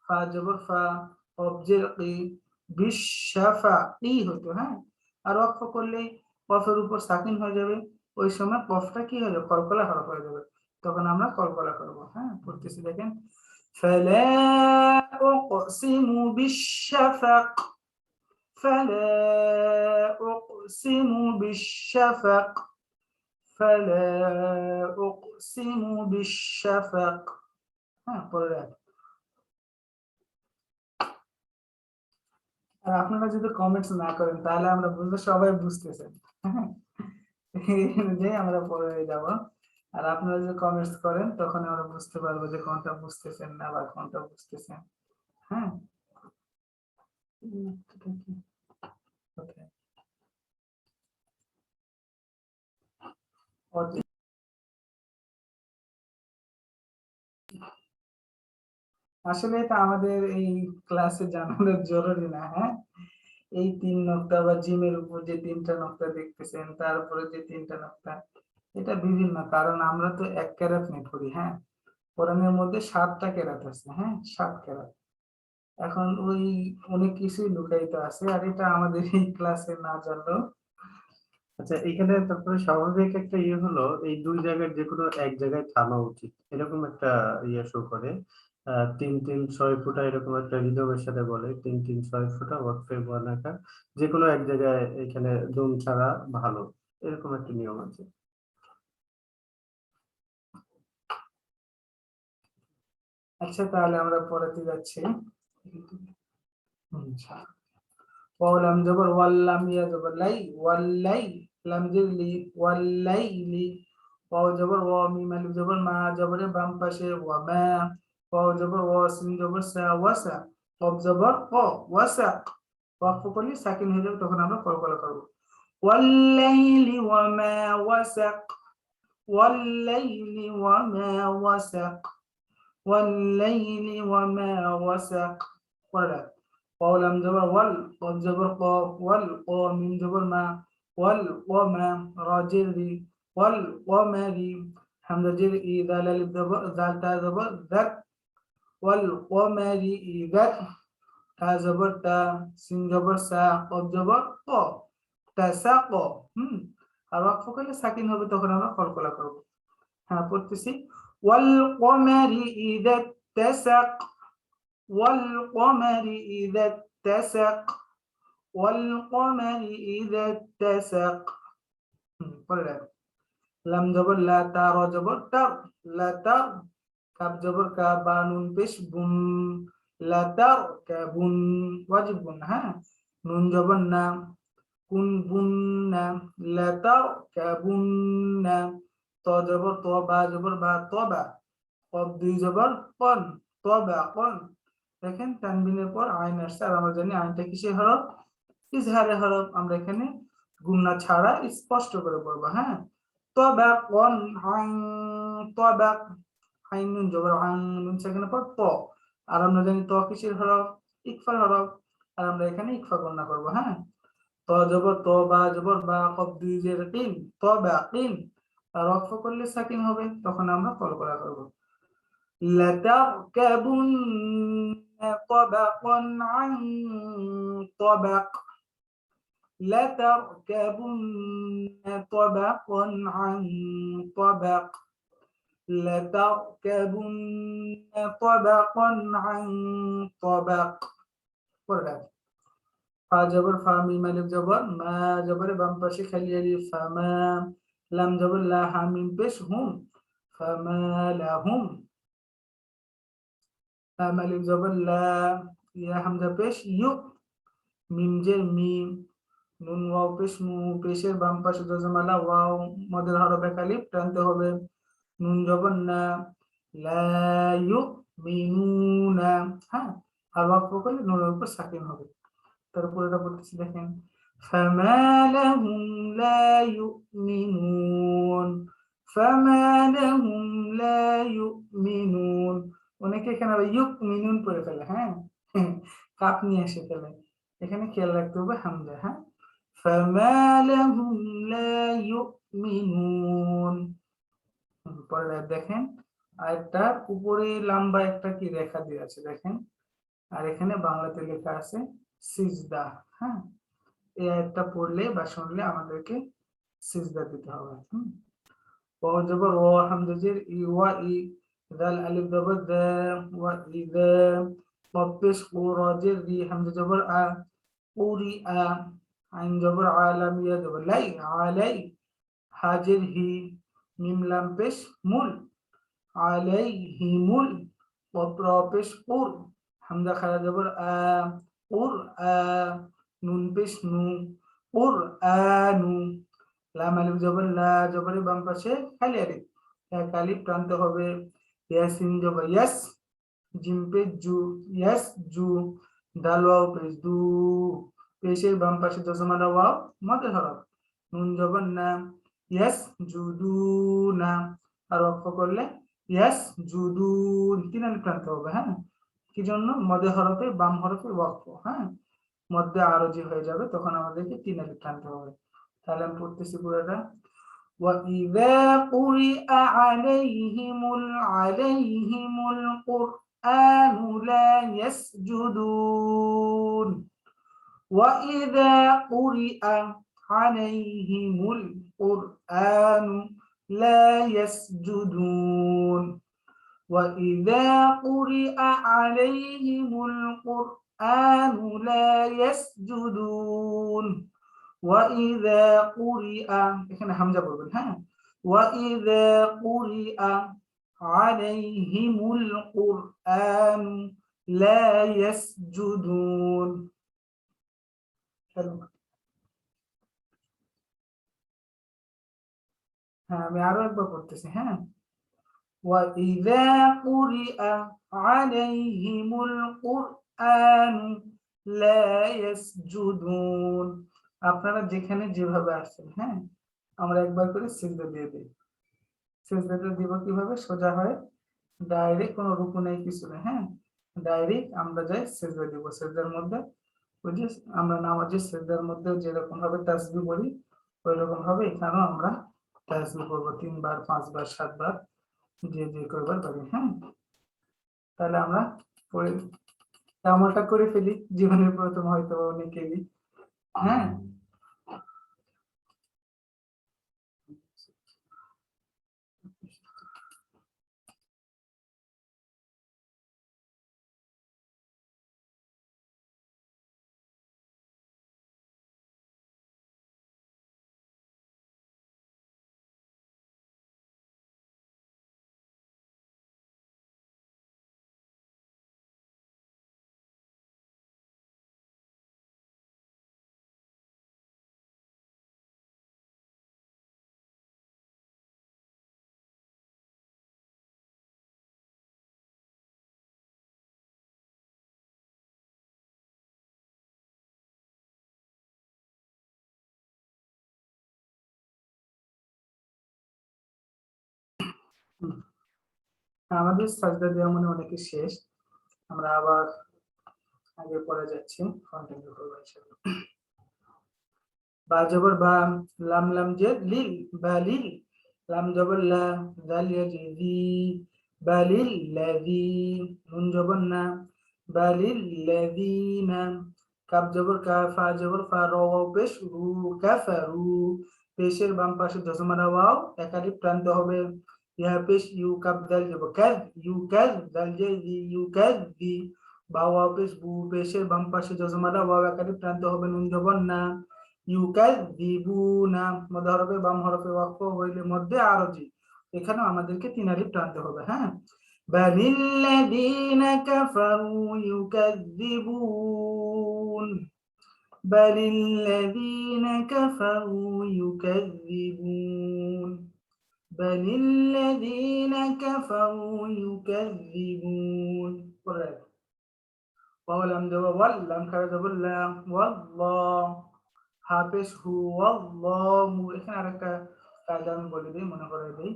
ফা জবর ফা, কফ জের কি, বিশাফা, ই হতো, হ্যাঁ আর ওয়াকফ করলে কফের উপর সাকিন হয়ে যাবে, ওই সময় কফটা কি হয়ে যাবে, কলকলা হরফ হয়ে যাবে, তখন আমরা কলকলা করব, হ্যাঁ পড়তেছি দেখেন, ফালা উকসিমু বিশশাফাক, ফালা উকসিমু বিশশাফাক, ফালা উকসিমু বিশশাফাক, হ্যাঁ পরে। আর আপনারা যদি কমেন্টস না করেন তাহলে আমরা বুঝতে, সবাই বুঝতেছেন, হ্যাঁ এই অনুযায়ী আমরা পরে যাব, আর আপনারা যদি কমেন্টস করেন তখন আমরা বুঝতে পারবো যে কোনটা বুঝতেছেন না বা কোনটা বুঝতেছেন, হ্যাঁ। অতি। আসলে এটা আমাদের এই ক্লাসে জানানোর জরুরি না, হ্যাঁ। এই 3 নকটা বা জিমের উপর যে 3টা নকটা দেখতেছেন, তারপরে যে 3টা নকটা, এটা বিভিন্ন, কারণ আমরা তো 1 কেরাত নিয়ে পড়ি, হ্যাঁ। কোরআনের মধ্যে 7টা কেরাত আছে, হ্যাঁ, 7 কেরাত। এখন ওই অনেক কিছুই লুকায়িত আছে, আর এটা আমাদের এই ক্লাসে না জানলেও। আচ্ছা, এখানে তারপরে স্বাভাবিক একটা ইয়ে হলো এই 2 জায়গার যে কোনো এক জায়গায় থামা উচিত, এরকম একটা ইয়ে শো করে। 3-3-6 ফুটা এরকম একটা রিদমের সাথে বলে 3-3-6 ফুটা ওয়াকফে বানাকা, যে কোনো এক জায়গায় এখানে দম ছাড়া ভালো, এরকম একটা নিয়ম আছে। আচ্ছা, তাহলে আমরা পড়াতে যাচ্ছি। আচ্ছা, ওয়ালাম জবর ওয়াল্লাম, ইয়া জবর লাই, ওয়াল্লাই, লাম জিরলি, ওয়াল্লাইলি। ওয়াও জবর ওয়া, মিম আলিফ জবর মা, জবরের বাম পাশে ওয়া মা। ওয়াও জবর ওয়া, সিন জবর সা, ওয়াসা। কফ জবর ক, ওয়াসাক। ওয়াকফ করলে সাকিন হয়ে যাবে, তখন আমরা কলকলা করব। ওয়াল্লাইলি ওয়া মা ওয়াসাক, ওয়াল্লাইলি ওয়া মা ওয়াসাক, ওয়াল্লাইলি ওয়া মা ওয়াসাক। পড়া قول جبر وال، قف جبر قاف، والقا من جبر ما، والقمر راجري، والقمر حمزة جر إذا لالف جبر ذال تا جبر ذك، والقمر إذا تا جبر تا، سين جبر سا، قف جبر قا، تساق। আর ওয়াকফ করলে সাকিন হবে, তখন আমরা কলকলা করব। হ্যাঁ, পড়তেছি। والقمر إذا اتسق، والقمر إذا اتسق، والقمر إذا اتسق। لم جبر لا، تار جبر تر، لا تر، كاب جبر كاب، نون পেশ বুন، لا تر كابن، واجب بن، ها. نون جبر না، কুন বুন না، لا تر كابن। তো জবর তো, বা জবর বা, তবা। কব 2 জবর কন, তবা কন। দেখেন তানবিনের পর আইন আসছে, আর আমরা জানি আইনটা কিসের হরফ? ইজহারের হরফ। আমরা এখানে গুণনা ছাড়া স্পষ্ট করে পড়বো, হ্যাঁ। তাবাকন, আইন, তাবাক, আইন নুন জবর আইন, নুন সাকিনের পর ত। আর আমরা জানি ত কিসের হরফ? ইকফার হরফ। আর আমরা এখানে ইকফা গণনা করবো, হ্যাঁ। ত জবর তো, বা জবর বা, কব 2 জের কিন, তাবাকিন। আর ওয়াকফ করলে সাকিন হবে, তখন আমরা কলকলা করব। لتركبن طبقا عن طبق، لتركبن طبقا عن طبق، لتركبن طبقا عن طبق। ফা জবর ফা, মিম আলিফ জবর মা, জবরে বাম পাশে খালি আলিফ, ফামা। লাম জবর লা, হা মিম পেশ হুম, ফামা লাহুম। লাম আলিফ জবর লা, ইয়া হামজা পেশ ইউ, মিম জের মিম, নুন ওয়াও পেশ নু, পেশের বাম পাশে জজমালা ওয়াও, মদের হরফ এক আলিফ টানতে হবে। নুন জবর না, লা ইউমিনুনা, হ্যাঁ। আর ওয়াকফ করলে নুনের উপর সাকিন হবে। তারপর এটা বলতেছি, দেখেন। ফামা লাহুম লা ইউমিনুন, ফামা লাহুম লা ইউমিনুন। অনেকে এখানে আবার ইউমিনুন পড়ে ফেলে, হ্যাঁ। কাপ নিয়ে এসে ফেলে, এখানে খেয়াল রাখতে হবে হামজা, হ্যাঁ। ফামা লাহুম লা ইউমিনুন। পরে দেখেন, আরেকটা উপরে লম্বা একটা কি রেখা দিয়ে আছে, দেখেন। আর এখানে বাংলাতে লেখা আছে সিজদা, হ্যাঁ। এই আয়াতটা পড়লে বা শুনলে আমাদেরকে সিজদা দিতে হবে। ওয়া জবর ওয়া, হামজা জের ই, ওয়া ই, দাল আলিফ জবর দা, ওয়া ইদা। কফ পেশ ও, রা জের রি, হামজা জবর আ, উরি আ। আইন জবর আ, লাম ইয়া জবর লাই, আলাই। হা জের হি, মিম লাম পেশ মুল, আলাইহিমুল। কফ রা পেশ কুর, হামজা খারা জবর আ, কুর আ। নুন পেশ নু, কুর আনু। লাম আলিফ জবর লা, জবরের বাম পাশে খালি আলিফ, এক আলিফ টানতে হবে। ইয়াসিন জবর ইয়াস, জিম পেশ জু, ইয়াস জু। দাল ওয়াও পেশ দু, পেশের বাম পাশে জজমালা ওয়াও, মদের হরফ। নুন জবর না, ইয়াসজুদুনা, আর ওয়াকফ করলে ইয়াসজুদুন, তিন আলিফ টানতে হবে। হ্যাঁ, কি জন্য? মধ্যে হরফে বাম হরফে ওয়াকফ, হ্যাঁ, মধ্যে আরজি হয়ে যাবে, তখন আমাদেরকে তিন আলিফ টানতে হবে। তাহলে আমি পড়তেছি পুরোটা। وَإِذَا قُرِئَ عَلَيْهِمُ الْقُرْآنُ لَا يَسْجُدُونَ وَإِذَا قُرِئَ عَلَيْهِمُ الْقُرْآنُ لَا يَسْجُدُونَ وَإِذَا قُرِئَ عَلَيْهِمُ الْقُرْآنُ لَا يَسْجُدُونَ وَإِذَا قُرِئَ, এখানে হামজা বলবেন, হ্যাঁ, وَإِذَا قُرِئَ عَلَيْهِمُ الْقُرْآنُ لَا يَسْجُدُونَ। হ্যাঁ, আমি আরো একবার পড়তেছি। হ্যাঁ, وَإِذَا قُرِئَ عَلَيْهِمُ الْقُرْآنُ لَا يَسْجُدُونَ। আপনারা যেখানে যেভাবে আসছেন, হ্যাঁ, আমরা একবার করে সিজদা দিয়ে দিই। সিজদাটা দিব কিভাবে? সোজা হয়ে, ডাইরেক্ট, কোনো রুকু নেই, কিছু নেই। হ্যাঁ, ডাইরেক্ট আমরা যাই সিজদা দিব। সিজদার মধ্যে ওই যে আমরা নামাজের সিজদার মধ্যে যেরকম ভাবে তাসবিহ বলি, ওই রকম ভাবে এখানেও আমরা তাসবিহ করবো 3 বার, 5 বার, 7 বার, যে যে কয়বার পারি। হ্যাঁ, তাহলে আমরা পরে আমলটা করে ফেলি, জীবনের প্রথম হয়তো অনেকেরই। হ্যাঁ, আমাদের সাজদা দেওয়া মানে অনেকে শেষ। আমরা আবার আগে পরে যাচ্ছি, কন্টিনিউ করবো ইনশাআল্লাহ। বা জবর বা, লাম লাম জেদ লিল, বালিল, লাম জবর লা, জাল ইয়াজি, বালিল লাযী, নুন জবর না, বালিল লাযীনা, কাফ জবর কা, ফা জবর ফা, র ওয়াও পেশ, রু, কাফারু, পেশের বাম পাশে জজমানা ওয়াও, এক আলিফ টানতে হবে। ইয়া পেশ, ইউ, কাফ দাল জবর কাজ, ইউ কাজ, দাল জাজি, ইউ কাজ দি, বা ওয়াও পেশ, বু, পেশের বাম পাশে জজমানা ওয়াও, এক আলিফ টানতে হবে, নুন জবর না, ইউকাযযিবুনা, মধ্যে হরফে বাম হরফে ওয়াকফ হইলে মধ্যে আরজি, এখানে আমাদেরকে তিন আলিফ টানতে হবে। হ্যাঁ, বালিল্লাযীনা কাফারু ইউকাযযিবুন, বালিল্লাযীনা কাফারু ইউকাযযিবুন, বালিল্লাযীনা কাফারু ইউকাযযিবুন। পরে ওয়াও লাম জবর ওয়াল, লাম খারা জবর লা, ওয়াল্লাহ, হাফেজ হু, আল্লাহু। এখানে আরেকটা কায়দা আমি বলে দিই, মনে করে দিই।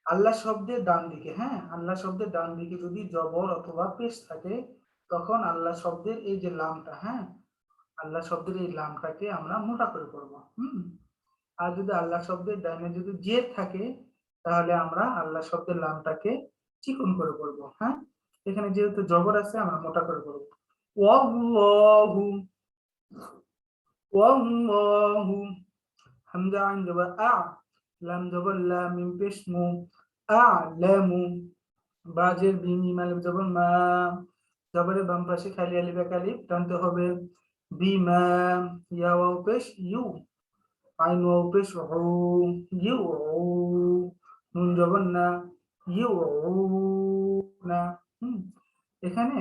আল্লাহ শব্দের ডান দিকে, হ্যাঁ, আল্লাহ শব্দের ডান দিকে যদি জবর অথবা পেশ থাকে, তখন আল্লাহ শব্দের এই যে লামটা, হ্যাঁ, আল্লাহ শব্দের এই লামটাকে আমরা মোটা করে পড়বো। আর যদি আল্লাহ শব্দের ডানে যদি জেদ থাকে, তাহলে আমরা আল্লাহ শব্দের লামটাকে চিকন করে পড়বো। হ্যাঁ, এখানে যেহেতু জবর আছে, আমরা মোটা করে পড়বো। ওয়াল্লাহু, ওয়াল্লাহু, হামজা আইন জবর আ, লাম জবর লা, মিম পেশ মু, আ'লামু, বাজের বি, মিম আলিফ জবর মা, জবরের বাম পাশে খালি আলিফ এক আলিফ টানতে হবে। বিমা, ইয়া ওয়াও পেশ ইউ, আইন ওয়াও পেশ উ, ইউ, নুন জবর না, ইউ না। এখানে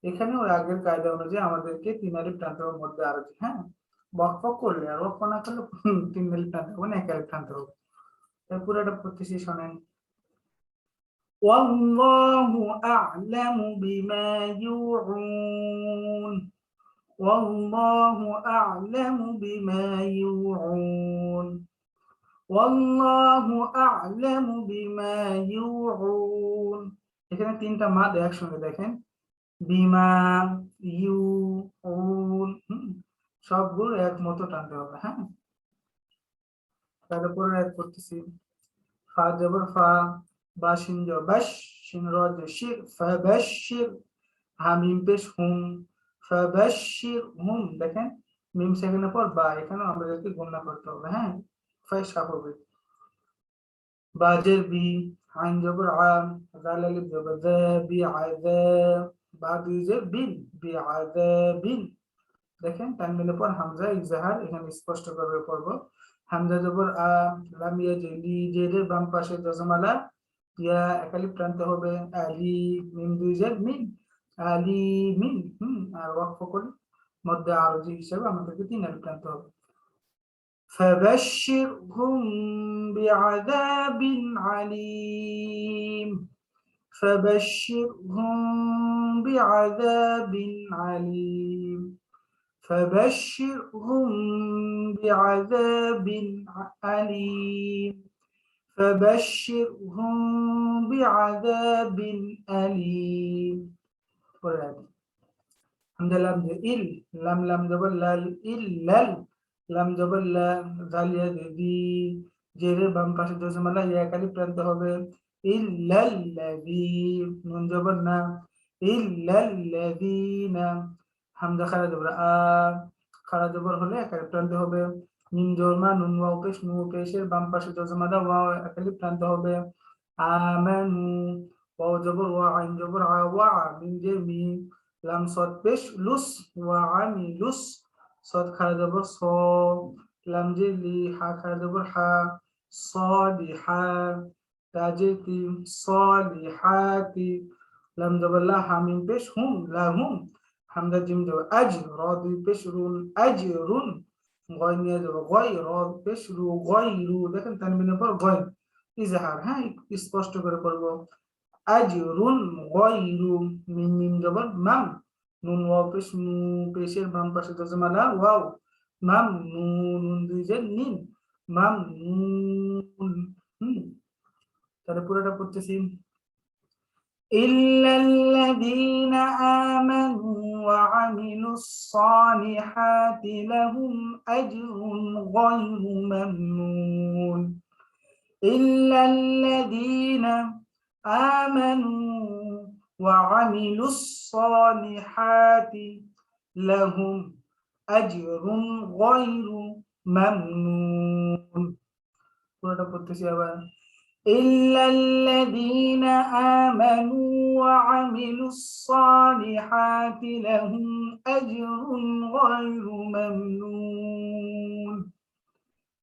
এখানেও আগের কায়দা অনুযায়ী আমাদেরকে তিন আলিফ টানতে হবে, মধ্যে আরজি। হ্যাঁ, বকফ করলে আর ওয়াকফ না করলে তিন আলিফ টানতে হবে না, এক আলিফ টানতে হবে। তাই পুরোটা পড়তেছি, শোনেন। ওয়াল্লাহু আ'লামু বিমা ইউউন, ওয়াল্লাহু আ'লামু বিমা ইউউন, ওয়াল্লাহু আ'লামু বিমা ইউউন। এখানে তিনটা মাদ একসঙ্গে দেখেন, বিমা, ইউউন, সবগুলো এক মতো টানতে হবে। হ্যাঁ, তারপরে এক করতেছি, ফা জবর ফা, বা শিন জ বাশ, শিন র জ শির, ফাবাশশির, হা মিম পেশ হুম, ফাবাশশির হুম। দেখেন মিম সেকেন্ডের পর বা, এখানে আমাদেরকে গণনা করতে হবে। হ্যাঁ, ফাই স্বাভাবিক। বাজের বি, আইন জবর আ, জাল আলিফ জবর জা, বি আযা, বা দুই জের বিন, বি আযাবিন। দেখেন তানবিনের পর হামজা ইজাহার, এখানে স্পষ্ট করে পড়ব। হামজা জবর আ, লাম ইয়া লি, জেরের বাম পাশে জজমালা, ইয়া একালিফ টানতে হবে, আলি, মিম দুই জের মিন, আলি মিন। আর ওয়াকফ করি মধ্যে আরজি হিসেবে আমাদেরকে তিন আলিফ টানতে হবে। فبشرهم بعذاب عليم، فبشرهم بعذاب عليم، فبشرهم بعذاب أليم، فبشرهم بعذاب أليم. الحمد لله. إل لم لم جبل لال إلا لم جبل لا জাল ইয়া দি, জেরের বাম পাশে জজমালা ইয়া কালিফ টানতে হবে, ইল্লাল্লাযী, নুন জবর না, ইল্লাল্লাযীনা। হামজা খারা জবর আ, খারা জবর হলে একালিফ টানতে হবে, মিম জবর নুন ওয়াও পেশ, নু পেশের বাম পাশে জজমালা ওয়াও একালিফ টানতে হবে, আমানু, ওয়াও জবর ওয়া, আইন জবর আ, ওয়া, মিম জের মিম, লাম সদ পেশ লুস, ওয়া আমিলুস, সদ খারা জবর স, লাম জের লি, হা খারা জবর হা, সলিহা, তা জের তি, সলিহাতি, লাম জবর লা, হা মিম পেশ হুম, লাহুম, হামজা জিম জবর আজ, র দুই পেশ রুন, আজরুন, গয় নিয়ে যাব গয়, র পেশ রু, গয়রু। দেখেন তানবিনের পর গয় ইজহার। হ্যাঁ, স্পষ্ট করে পড়বো, আজরুন গয়রু, মিম মিম জবর মাম, নুন ওয়াও পেশ, নু পেশের বাম পাশে জজমালা ওয়াও, মাম নুন দুই জের নিন, মাম নুন। তাহলে পুরোটা পড়তেছি, إلا الذين آمنوا وعملوا الصالحات لهم أجر غير ممنون. إلا الذين آمنوا وعملوا الصالحات لهم أجر غير ممنون. إلا الذين آمنوا وعملوا الصالحات لهم أجر غير ممنون.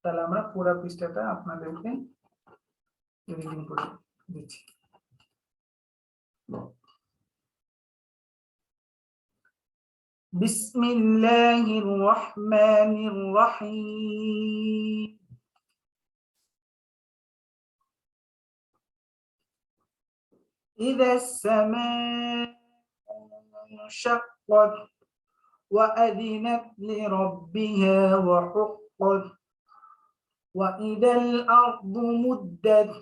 তাহলে আমরা পুরো পৃষ্ঠাটা আপনাদেরকে রিডিং করে দিচ্ছি। بسم الله الرحمن الرحيم. إذا السماء انشقت وأذنت لربها وحقت، وإذا الأرض مدت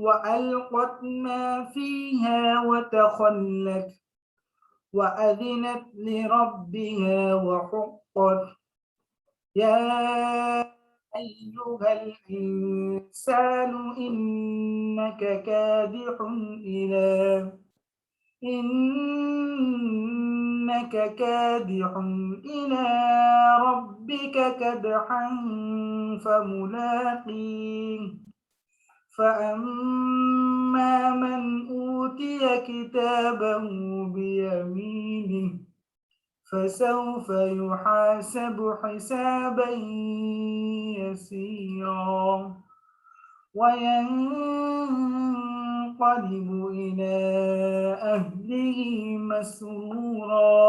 وألقت ما فيها وتخلت، وأذنت لربها وحقت. يا أيها الإنسان إنك كادح إلى ربك كدحا فملاقيه. فأما من أوتي كتابه بيمينه فسوف يحاسب حسابا يسيرا وينقلب إلى أهله مسرورا.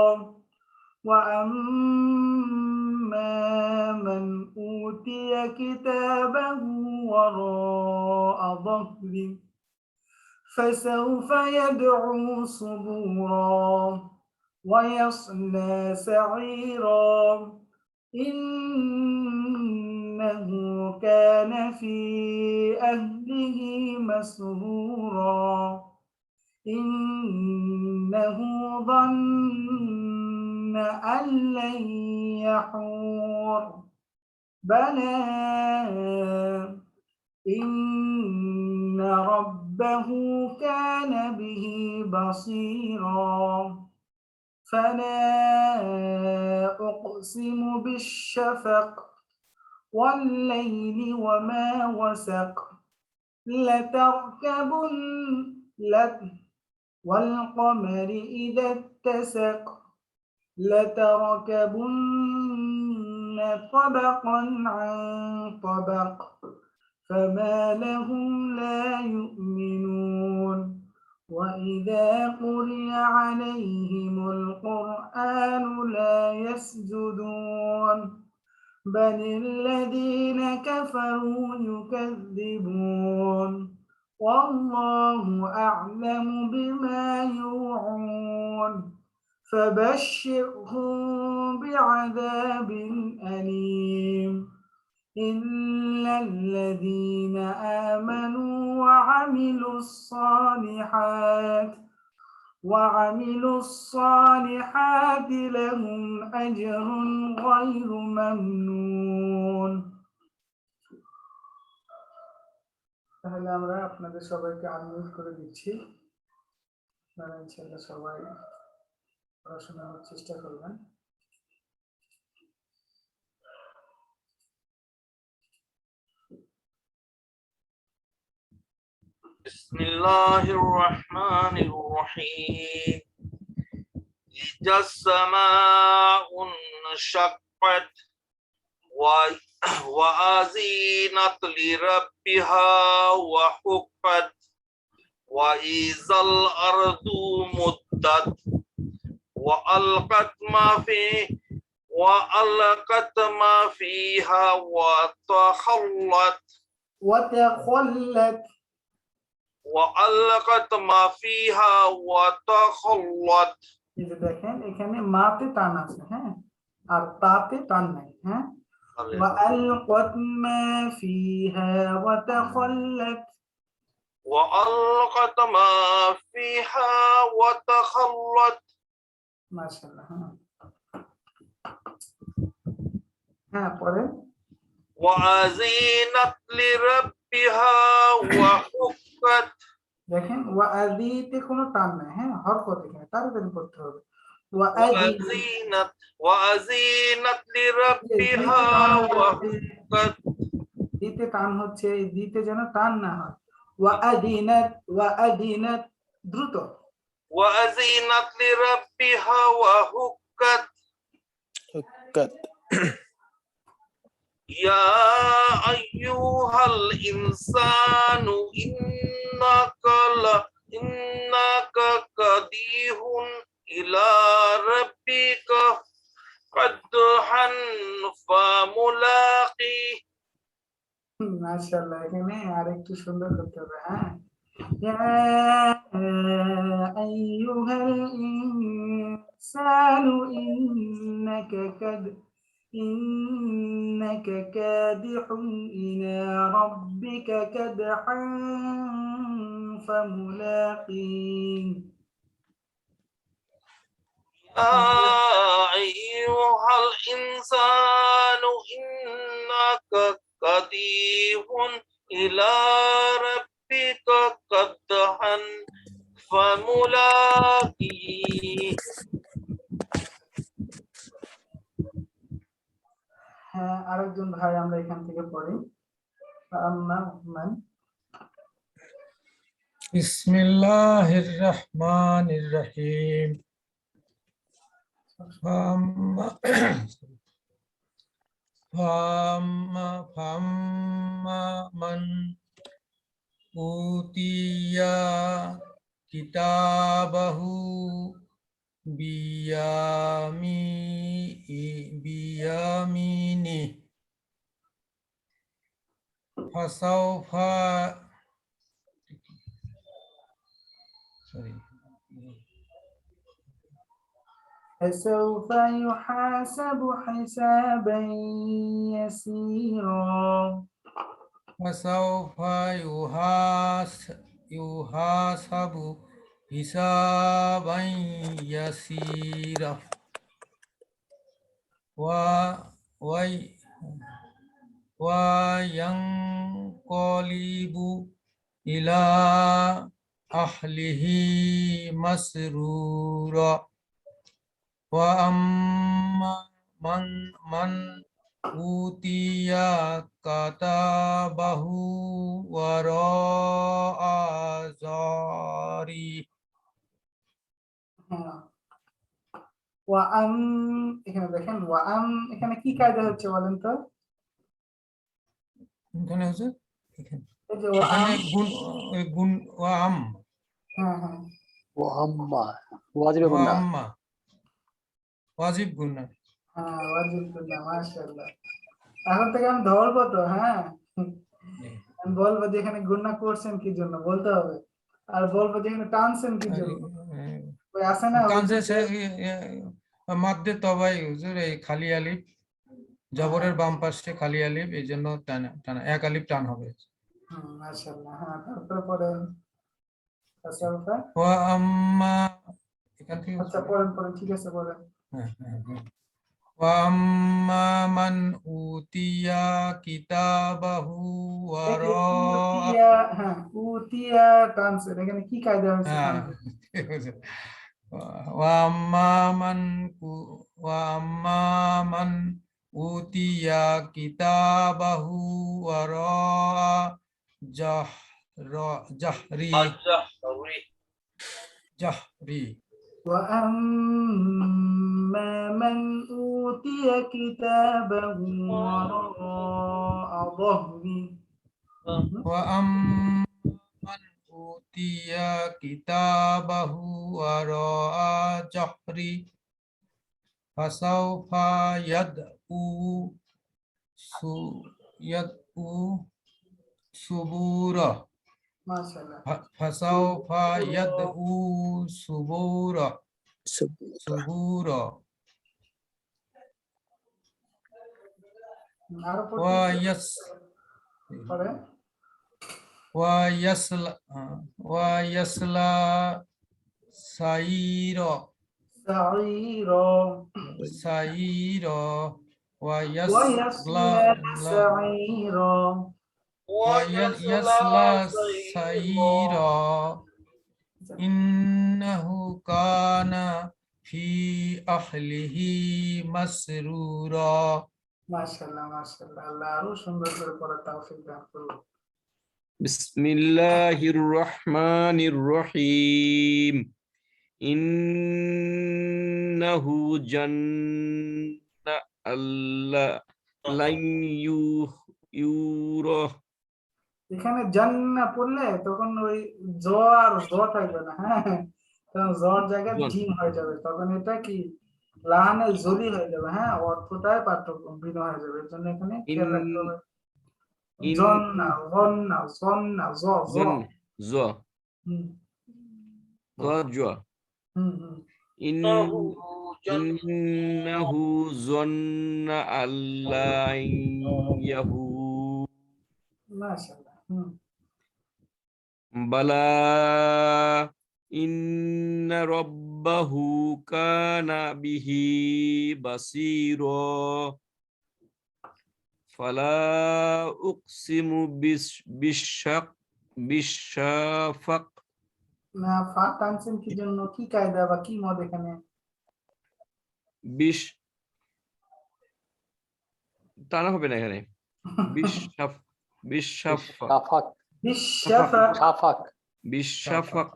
وأما من أوتي كتابه وراء ظهره فسوف يدعو صبورا ويصلى سعيرا. إنه إنه كان في أهله مسرورا إنه ظن أن لن يحور بلى إن ربه كان به بصيرا فلا أقسم بالشفق والليل وما وسق والقمر إذا اتسق لتركبن طبقا عن طبق فما لهم لا يؤمنون وإذا قرئ عليهم القرآن لا يسجدون بل الذين كفروا يكذبون والله أعلم بما يوعون فبشرهم بعذاب أليم إلا الذين آمنوا وعملوا الصالحات لهم أجر غير ممنون তাহলে আমরা আপনাদের সবাইকে আনমিউট করে দিচ্ছি আপনারা ইনশাআল্লাহ সবাই পড়াশোনা করার চেষ্টা করবেন بسم الله الرحمن الرحيم إذا السماء انشقت وأذنت لربها وحقت وإذا الأرض مدت وألقت ما فيها وألقت ما فيها وتخلت এই যে দেখেন এখানে মাতে টান আছে হ্যাঁ আর তাতে টান নাই হ্যাঁ وألقت ما فيها وتخلت وألقت ما فيها وتخلت ما شاء الله ها পরে وأذنت لربها وحقت দেখেন ওয়াদিতে কোনো টান নাই হ্যাঁ হরকত এখানে তাড়াতাড়ি পড়তে হবে وأذنت لربها وحقت দিতে টান হচ্ছে এই দিতে যেন টান না হয় ওয়াদিনাত দ্রুত وأذنت لربها وحقت يا أيها الإنسان إنك كديح إلى ربك قدحا فملاقيه মাশাআল্লাহ এখানে আরেকটু সুন্দর করতে হবে হ্যাঁ يا أيها الإنسان إنك كادح إلى ربك كدحا فملاقيه يا أيها الإنسان إنك كديح إلى ربك كدحا فملاقيه হ্যাঁ আরেকজন ভাই আমরা এখান থেকে পড়ি বিসমিল্লাহির রহমানির রহিম ফাম্মান উতিয়া কিতাবাহু বিয়ামিনি ফাসাউফা فسوف يحاسب حسابا يسيرا وسوف يحاسب حسابا يسيرا وي- وينقلب إلى أهله مسرورا وأما من أوتي كتابه وراء ظهره ওয়াম এখানে দেখেন ওয়াম এখানে কি কায়দা হচ্ছে বলেন তো এখানে হচ্ছে এখানে এই যে ওয়াম এখানে গুণ ওয়াম হ্যাঁ হ্যাঁ وأما واجب قلنا ওয়াম্মা ওয়াজিব গুণ না। হ্যাঁ ওয়াজিব গুন্না মাশাআল্লাহ এখন থেকে আমি ধরবো তো হ্যাঁ আমি বলবো যে এখানে গুন্না করছেন কি জন্য বলতে হবে আর বলবো যে এখানে টানছেন কি জন্য ওই আছে না ওই টানছে যে- মাদ্দে তবাই হুজুর এই খালি আলিফ জবরের বাম পাশে খালি আলিফ এই জন্য টানা টানা এক আলিফ টান হবে। মাশাআল্লাহ হ্যাঁ তারপরে পড়েন ফাসাউফা ওয়া আম্মা এখান থেকে আচ্ছা পড়েন পড়েন ঠিক আছে পড়েন হ্যাঁ হ্যাঁ হ্যাঁ ওয়া আম্মা মান উতিয়া কিতাবাহু এই যে ওয়ারা উতিয়া হ্যাঁ উতিয়া টানছেন এখানে কি কায়দা হয়েছে হ্যাঁ টানছেন? ঠিক আছে। ওয়া আম্মা মান উতিয়া কিতাবাহু ওয়ারা জাহরি জাহরি وأما من أوتي كتابه وراء ظهره ওয়া আম্মান উতিয়া কিতাবাহু ওয়ারা জাহরি ফাসাউফা ইয়াদউ সুবুরা ما شاء الله ফাসাউফা ইয়াদউ সুবুরা সুবুরা আরো ওয়া পড়তে ইয়াস পড়ে ওয়া ইয়াসলা সাইরা سعيرا সাইরা ওয়া ويصلى سعيرا يصلى سعيرا إنه كان في أهله مسرورا মাশাআল্লাহ মাশাআল্লাহ আল্লাহ আরো সুন্দর করে পড়ার তৌফিক দান করুন বিসমিল্লাহির রহমানির রহিম ইন্নাহু জান্না আল্লাহ লান ইউরা এখানে জান্নাহ পড়লে তখন ওই জ আর জ থাকবে না হ্যাঁ তখন জর জায়গায় জন। জিম হয়ে যাবে তখন এটা কি লাহানে জলি হয়ে যাবে হ্যাঁ অর্থটাই পার্থক্য ভিন্ন হয়ে যাবে এর জন্য এখানে খেয়াল রাখতে হবে জন্না জন্না জন্না জ জ জন জ হুম জ হুম হুম ইন্নাহু জান্না আল্লাহ ইয়াহু মাশাআল্লাহ হুম বালা ইন্না রাব্বাহু কানা বিহি বাসীরা ফালা উকসিমু বিশাফাক না ফা টানছেন কি জন্য কি কায়দা বা কি মত এখানে টানা হবে না এখানে বিশাফাক شافك বিশাফা شافك বিশাফাক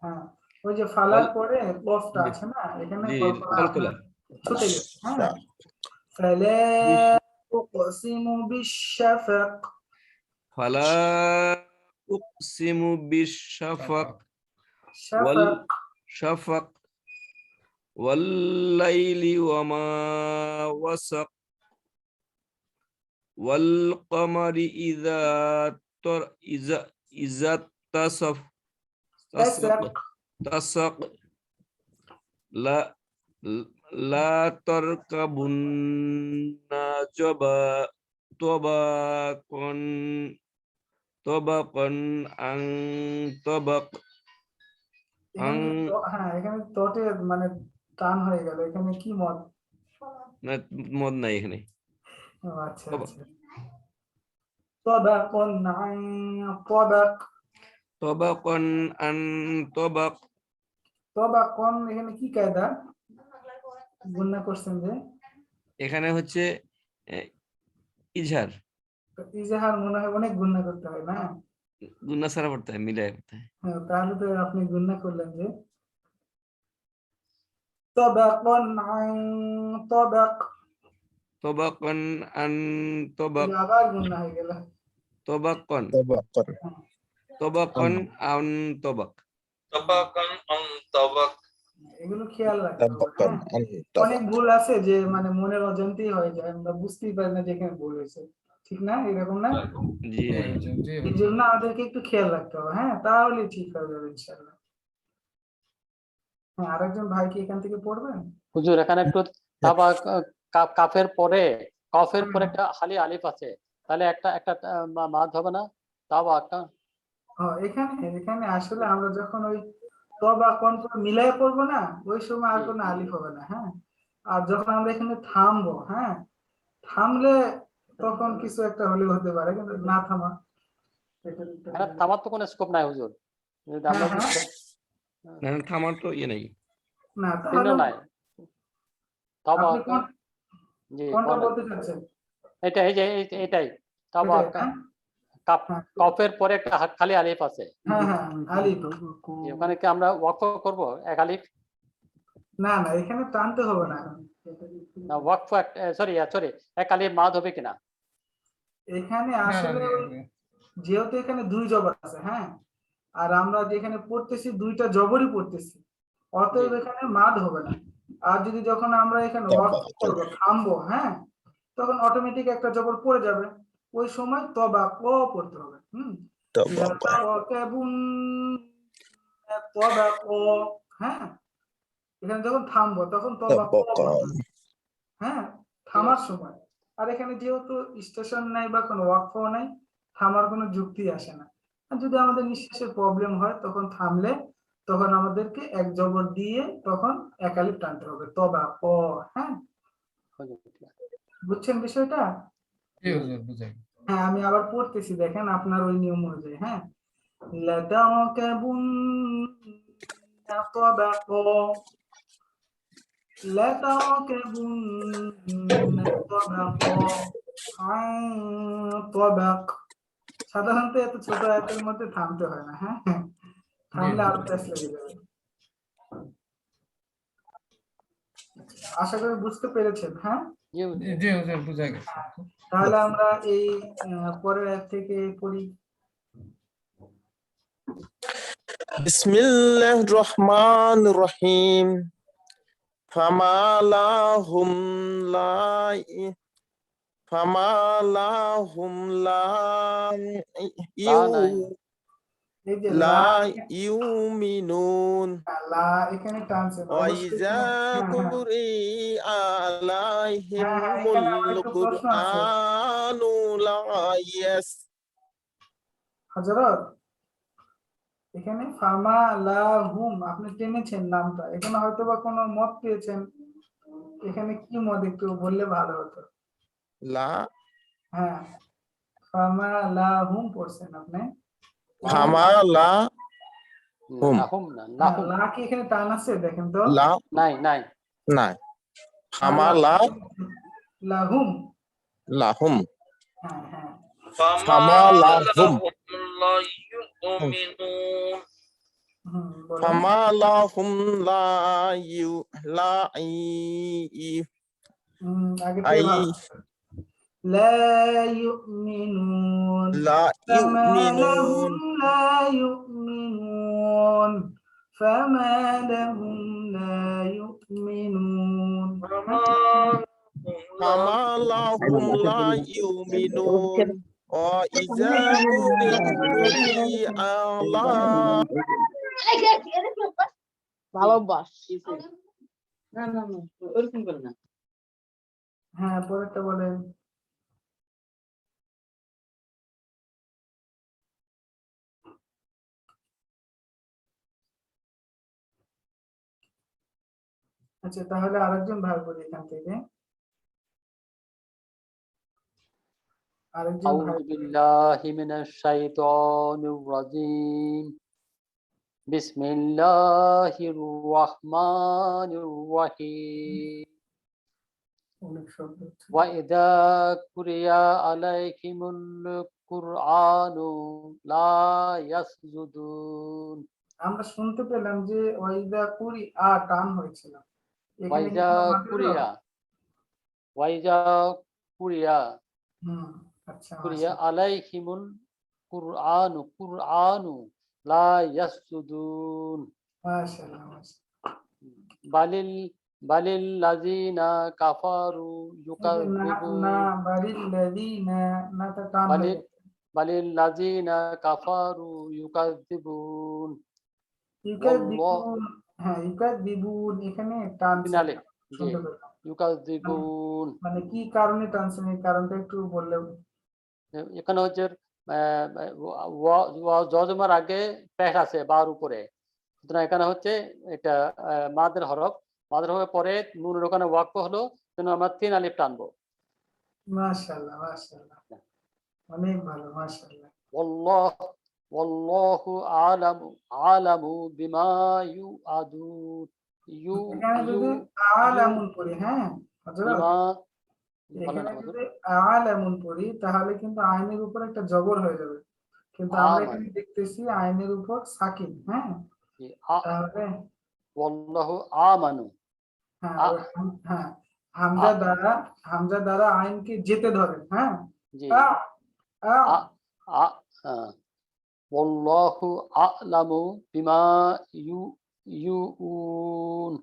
হ্যাঁ ওই যে ফালার পরে কফটা আছে না এখানে জি কলকলা কলকলা ছুটে গেছে হ্যাঁ ফালা উকসিমু বিশাফাক ফালা উকসিমু বিশাফাক শাফাক শাফাক ওয়াল্লাইলি ওয়ামা ওয়াসাক ওয়াল কমারি ইযা তাসাক লা লা তারকাবুন্না তবাকন তবাকন আং তবাক আং হ্যাঁ, এখানে তটে মানে টান হয়ে গেল, এখানে কি মত? না, মদ নাই এখানে। ও আচ্ছা তবা- আচ্ছা। তবাকুন আন তবাক, তবাকন আন তবাক, তবাকুন এখানে কি কায়দা গুণনা করছেন যে? এখানে হচ্ছে ইজহার, ইজাহার মনে হয় অনেক গুণনা করতে হয় না? গুন্না ছাড়া পড়তে হয়, মিলায় পড়তে হয়। হ্যাঁ, তাহলে তো আপনি গুণনা করলেন যে তবাকুন আন তবাক, তবাকন আন তবাক, আবার গুণনা হয়ে গেল। তবাকন طبقا তবাকন আন তবাক। طبقا عن طبق এগুলো খেয়াল রাখতে হবে। طبقا হ্যাঁ, عن অনেক طبق ভুল আছে যে মানে মনের অজান্তেই হয়ে যায়, আমরা বুঝতেই পারি না যে এখানে ভুল হয়েছে, ঠিক না? এরকম না? জি জি ভাই, হুজুর, জি এই হুজুর। জন্য আমাদেরকে একটু খেয়াল রাখতে হবে। হ্যাঁ, তাহলে ঠিক হয়ে যাবে ইনশাআল্লাহ। হ্যাঁ, আরেকজন ভাই কি এখান থেকে পড়বেন? হুজুর এখানে একটু তাবা কাফের পরে কফের হুম, পরে একটা খালি আলিফ আছে, তাহলে একটা একটা মাদ হবে না? তাবা একটা এখানে এখানে আসলে আমরা যখন ওই তবা কণ্ঠ মিলাই পড়বো না, ওই সময় আর কোনো আলিফ হবে না। হ্যাঁ, আর যখন আমরা এখানে থামবো, হ্যাঁ, থামলে তখন কিছু একটা হলেও হতে পারে, কিন্তু না থামা এটা একটু- এখানে থামার তো কোনো স্কোপ নাই হুজুর, যদি হ্যাঁ আমরা হ্যাঁ, না, থামার তো ইয়ে নাই। না চিহ্ন তাহলে নাই। তাবা আপনি জি কোনটা বলেন। বলতে চাচ্ছেন? এটা এই যে এটাই তাবা এটাই, হ্যাঁ? হ্যাঁ, কফের পরে একটা খালি আলিফ আছে, হ্যাঁ হ্যাঁ, আলিফ। জি, ওখানে কি আমরা ওয়াকফ করব এক আলিফ? না না, এখানে টানতে হবে না। না ওয়াকফ সরি সরি এক আলিফ মাদ হবে কিনা? এখানে না না আসলে জি, ওই যেহেতু এখানে দুই জবর আছে, হ্যাঁ, আর আমরা যেখানে পড়তেছি দুইটা জবরই পড়তেছি, অতএব জি। এখানে মাদ হবে না। আর যদি যখন আমরা এখানে ওয়াকফ করবো, থামবো, হ্যাঁ, তখন অটোমেটিক একটা জবর পড়ে যাবে, ওই সময় তবা ক পড়তে হবে। طبقا তবা ক, হ্যাঁ, এখানে যখন থামবো তখন তবা ক طبقا পড়তে হবে। হ্যাঁ, থামার সময়। আর এখানে যেহেতু স্টেশন নাই বা কোনো ওয়াকফও নাই, থামার কোনো যুক্তি আসে না। আর যদি আমাদের নিঃশ্বাসের প্রবলেম হয় তখন থামলে তখন আমাদেরকে এক জবর দিয়ে তখন এক আলিফ টানতে হবে, তবা ক। হ্যাঁ, বুঝছেন বিষয়টা? জি হুজুর বুঝাই। হ্যাঁ, আমি আবার পড়তেছি, দেখেন আপনার ওই নিয়ম অনুযায়ী। হ্যাঁ, লাতারাকাবুন্না তাবাকা, লাতারাকাবুন্না তাবাকা আন তাবাক। সাধারণত এত ছোট আয়াতের মধ্যে থামতে হয় না। হ্যাঁ, থামলে আরো প্যাচ লেগে যাবে। আশা করি বুঝতে পেরেছেন। হ্যাঁ, জি জি জি হুজুর বুঝা গেছে। তাহলে আমরা এই পরের আয়াত থেকে পড়ি। بسم الله الرحمن الرحيم فما لهم لا এই যে لا يؤمنون লা এখানে টানছেন অবশ্যই وإذا হ্যাঁ হ্যাঁ قرئ عليهم হ্যাঁ, এখানে আমার একটু প্রশ্ন আছে القرآن لا হযরত। এখানে ফামা লাহুম আপনি টেনেছেন নামটা, এখানে হয়তো বা কোনো মত পেয়েছেন, এখানে কি মত একটু বললে ভালো হতো। لا হ্যাঁ, ফামা লাহুম পড়ছেন আপনি। فما لهم লাহুম না হ্যাঁ, লাহুম লা কি এখানে টান আছে দেখেন তো। لا নাই নাই نعم হ্যাঁ, فما লাহুম। لهم হ্যাঁ হ্যাঁ, فما فما لهم لهم لا يؤمنون বলেন। فما لهم لا আগে থেকে ভালো। লা ইউমিনুন, ফামা লাহুম লা ইউমিনুন, ফামা লাহুম লা ইউমিনুন। فما لهم لا يؤمنون وإذا قرئ على না না না ওরকম করে না। হ্যাঁ পরেরটা বলেন। আচ্ছা তাহলে আরেকজন ভাগ করি এখান থেকে, আরেকজন ভাগ আউযু বিল্লাহি মিনাশ শাইতানির রাজিম। বিসমিল্লাহির রহমানির রহিম। অনেক শব্দ হচ্ছে। وَإِذَا قُرِئَ عَلَيْهِمُ الْقُرْآنُ لَا يَسْجُدُونَ আমরা শুনতে পেলাম যে ওয়াইদা কুরি আ টান হয়েছিল, এখানে কি وَإِذَا কোনো মাদের قُرِئَ রব? وَإِذَا قُرِئَ হুম, আচ্ছা قُرِئَ মাশাআল্লাহ। عَلَيْهِمُ الْقُرْآنُ لَا يَسْجُدُونَ মাশাআল্লাহ, মাশাআল্লাহ। بَلِ الَّذِينَ كَفَرُوا এই যে না না يُكَذِّبُونَ বারিল্লাযিনা, নাটা টান بَلِ হয়ে যাচ্ছে। بَلِ الَّذِينَ كَفَرُوا يُكَذِّبُونَ والله ইউকাযযিবুন, হ্যাঁ ইউকাযযিবুন এখানে টানছেন ফিনালে না, জি শুনতে পেলাম। মানে ইউকাযযিবুন। মানে কি কারণে টানছেন এই কারণটা একটু বললে। এখানে হচ্ছে জজমার আগে পেশ আছে বার উপরে, সুতরাং এখানে হচ্ছে এটা মাদের হরফ, মাদের হরফের পরে নুনের ওখানে ওয়াকফ হলো, জন্য আমরা 3 আলিফ টানবো। মাশাআল্লাহ, মাশাআল্লাহ, অনেক ভালো, মাশাআল্লাহ। ওয়াল্লাহ ওয়াল্লাহু আলামু বিমা ইউআদুন ইউ এখানে ইউ যদি ইউ আলামুন পড়ি, হ্যাঁ হযরত, বিমা বলেন এখানে আমাদের যদি আলামুন পড়ি তাহলে কিন্তু আইনের উপর একটা জবর হয়ে যাবে, কিন্তু আমরা আমান এখানে দেখতেছি আইনের উপর সাকিন, হ্যাঁ জি তাহলে ওয়াল্লাহু আমানু হ্যাঁ আ ওই হ্যাঁ আ হামজা দ্বারা আইনকে যেতে ধরেন, হ্যাঁ জি আ আ আ আ আ- ওয়াল্লাহু আ'লামু বিমা ইউউন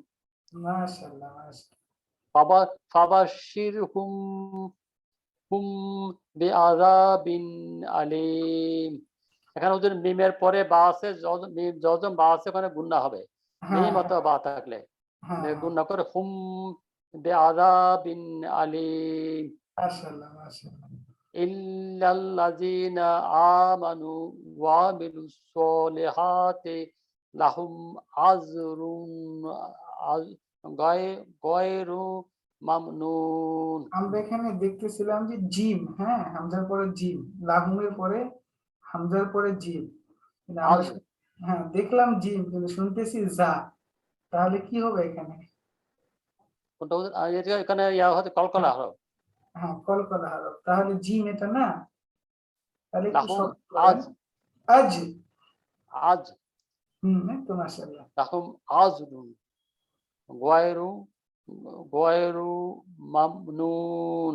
মাশাআল্লাহ, মাশাআল্লাহ। ফাবাশশিরহুম হুম বিআযাবিন আলীম। এখানে ওদের মিমের পরে বা আছে, মিম জজম বা আছে, ওখানে গুন্না হবে। হ্যাঁ মিম অথবা বা থাকলে হ্যাঁ হ্যাঁ, গুন্না করে হুম বিআযাবিন আলীম। মাশাআল্লাহ, মাশাআল্লাহ। ইল্লাল্লাযীনা আমানু ওয়া আমিলুস সলিহাতি লাহুম আজরুন গায়রু মামনুন। আমরা এখানে দেখতেছিলাম যে জিম, হ্যাঁ হামজার পরে জিম, লাহুমের পরে হামজার পরে জিম, কিন্তু আমরা আজ হ্যাঁ দেখলাম জিম কিন্তু শুনতেছি যা, তাহলে কি হবে এখানে? কোনটা এখানে ইয়া হতে কলকলা হ্যাঁ হরফ হ্যাঁ, কলকলা হরফ, তাহলে জিম এটা না, তাহলে একটু লাহুম শব্দ করেন। আজ আজ, আজ এই তো মাশাআল্লাহ। লাহুম আজরুন গায়রু গায়রু মামনুন।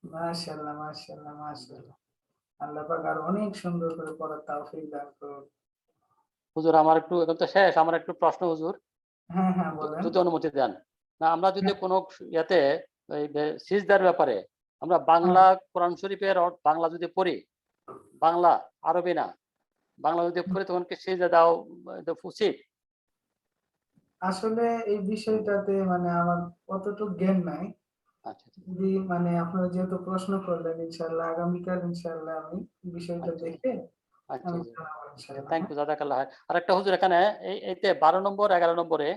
মাশাআল্লাহ, মাশাআল্লাহ, মাশাআল্লাহ। আল্লাহ পাক আরো অনেক সুন্দর করে পড়ার তৌফিক দান করুন। হুজুর আমার একটু, এখন তো শেষ, আমার একটু প্রশ্ন হুজুর, হ্যাঁ হ্যাঁ বলেন। যদি অনুমতি দেন। না আমরা যদি হ্যাঁ, কোনো ইয়াতে সিজদার ব্যাপারে আমরা হ্যাঁ। বাংলা কোরআন শরীফের বাংলা যদি পড়ি, বাংলা আরবি না, বাংলা যদি পড়ি তখন কি সিজদা দাও এটা উচিত? আসলে এই বিষয়টাতে মানে আমার অতটুকু জ্ঞান নাই। আচ্ছা যদি মানে আপনারা যেহেতু প্রশ্ন করলেন, ইনশাআল্লাহ আগামীকাল ইনশাআল্লাহ আমি বিষয়টা আচ্ছা দেখে আচ্ছা আমি জি জানাবো ইনশাআল্লাহ। Thank you জাযাকাল্লাহ। আর একটা হুজুর এখানে এইতে 12 নম্বর 11 নম্বরে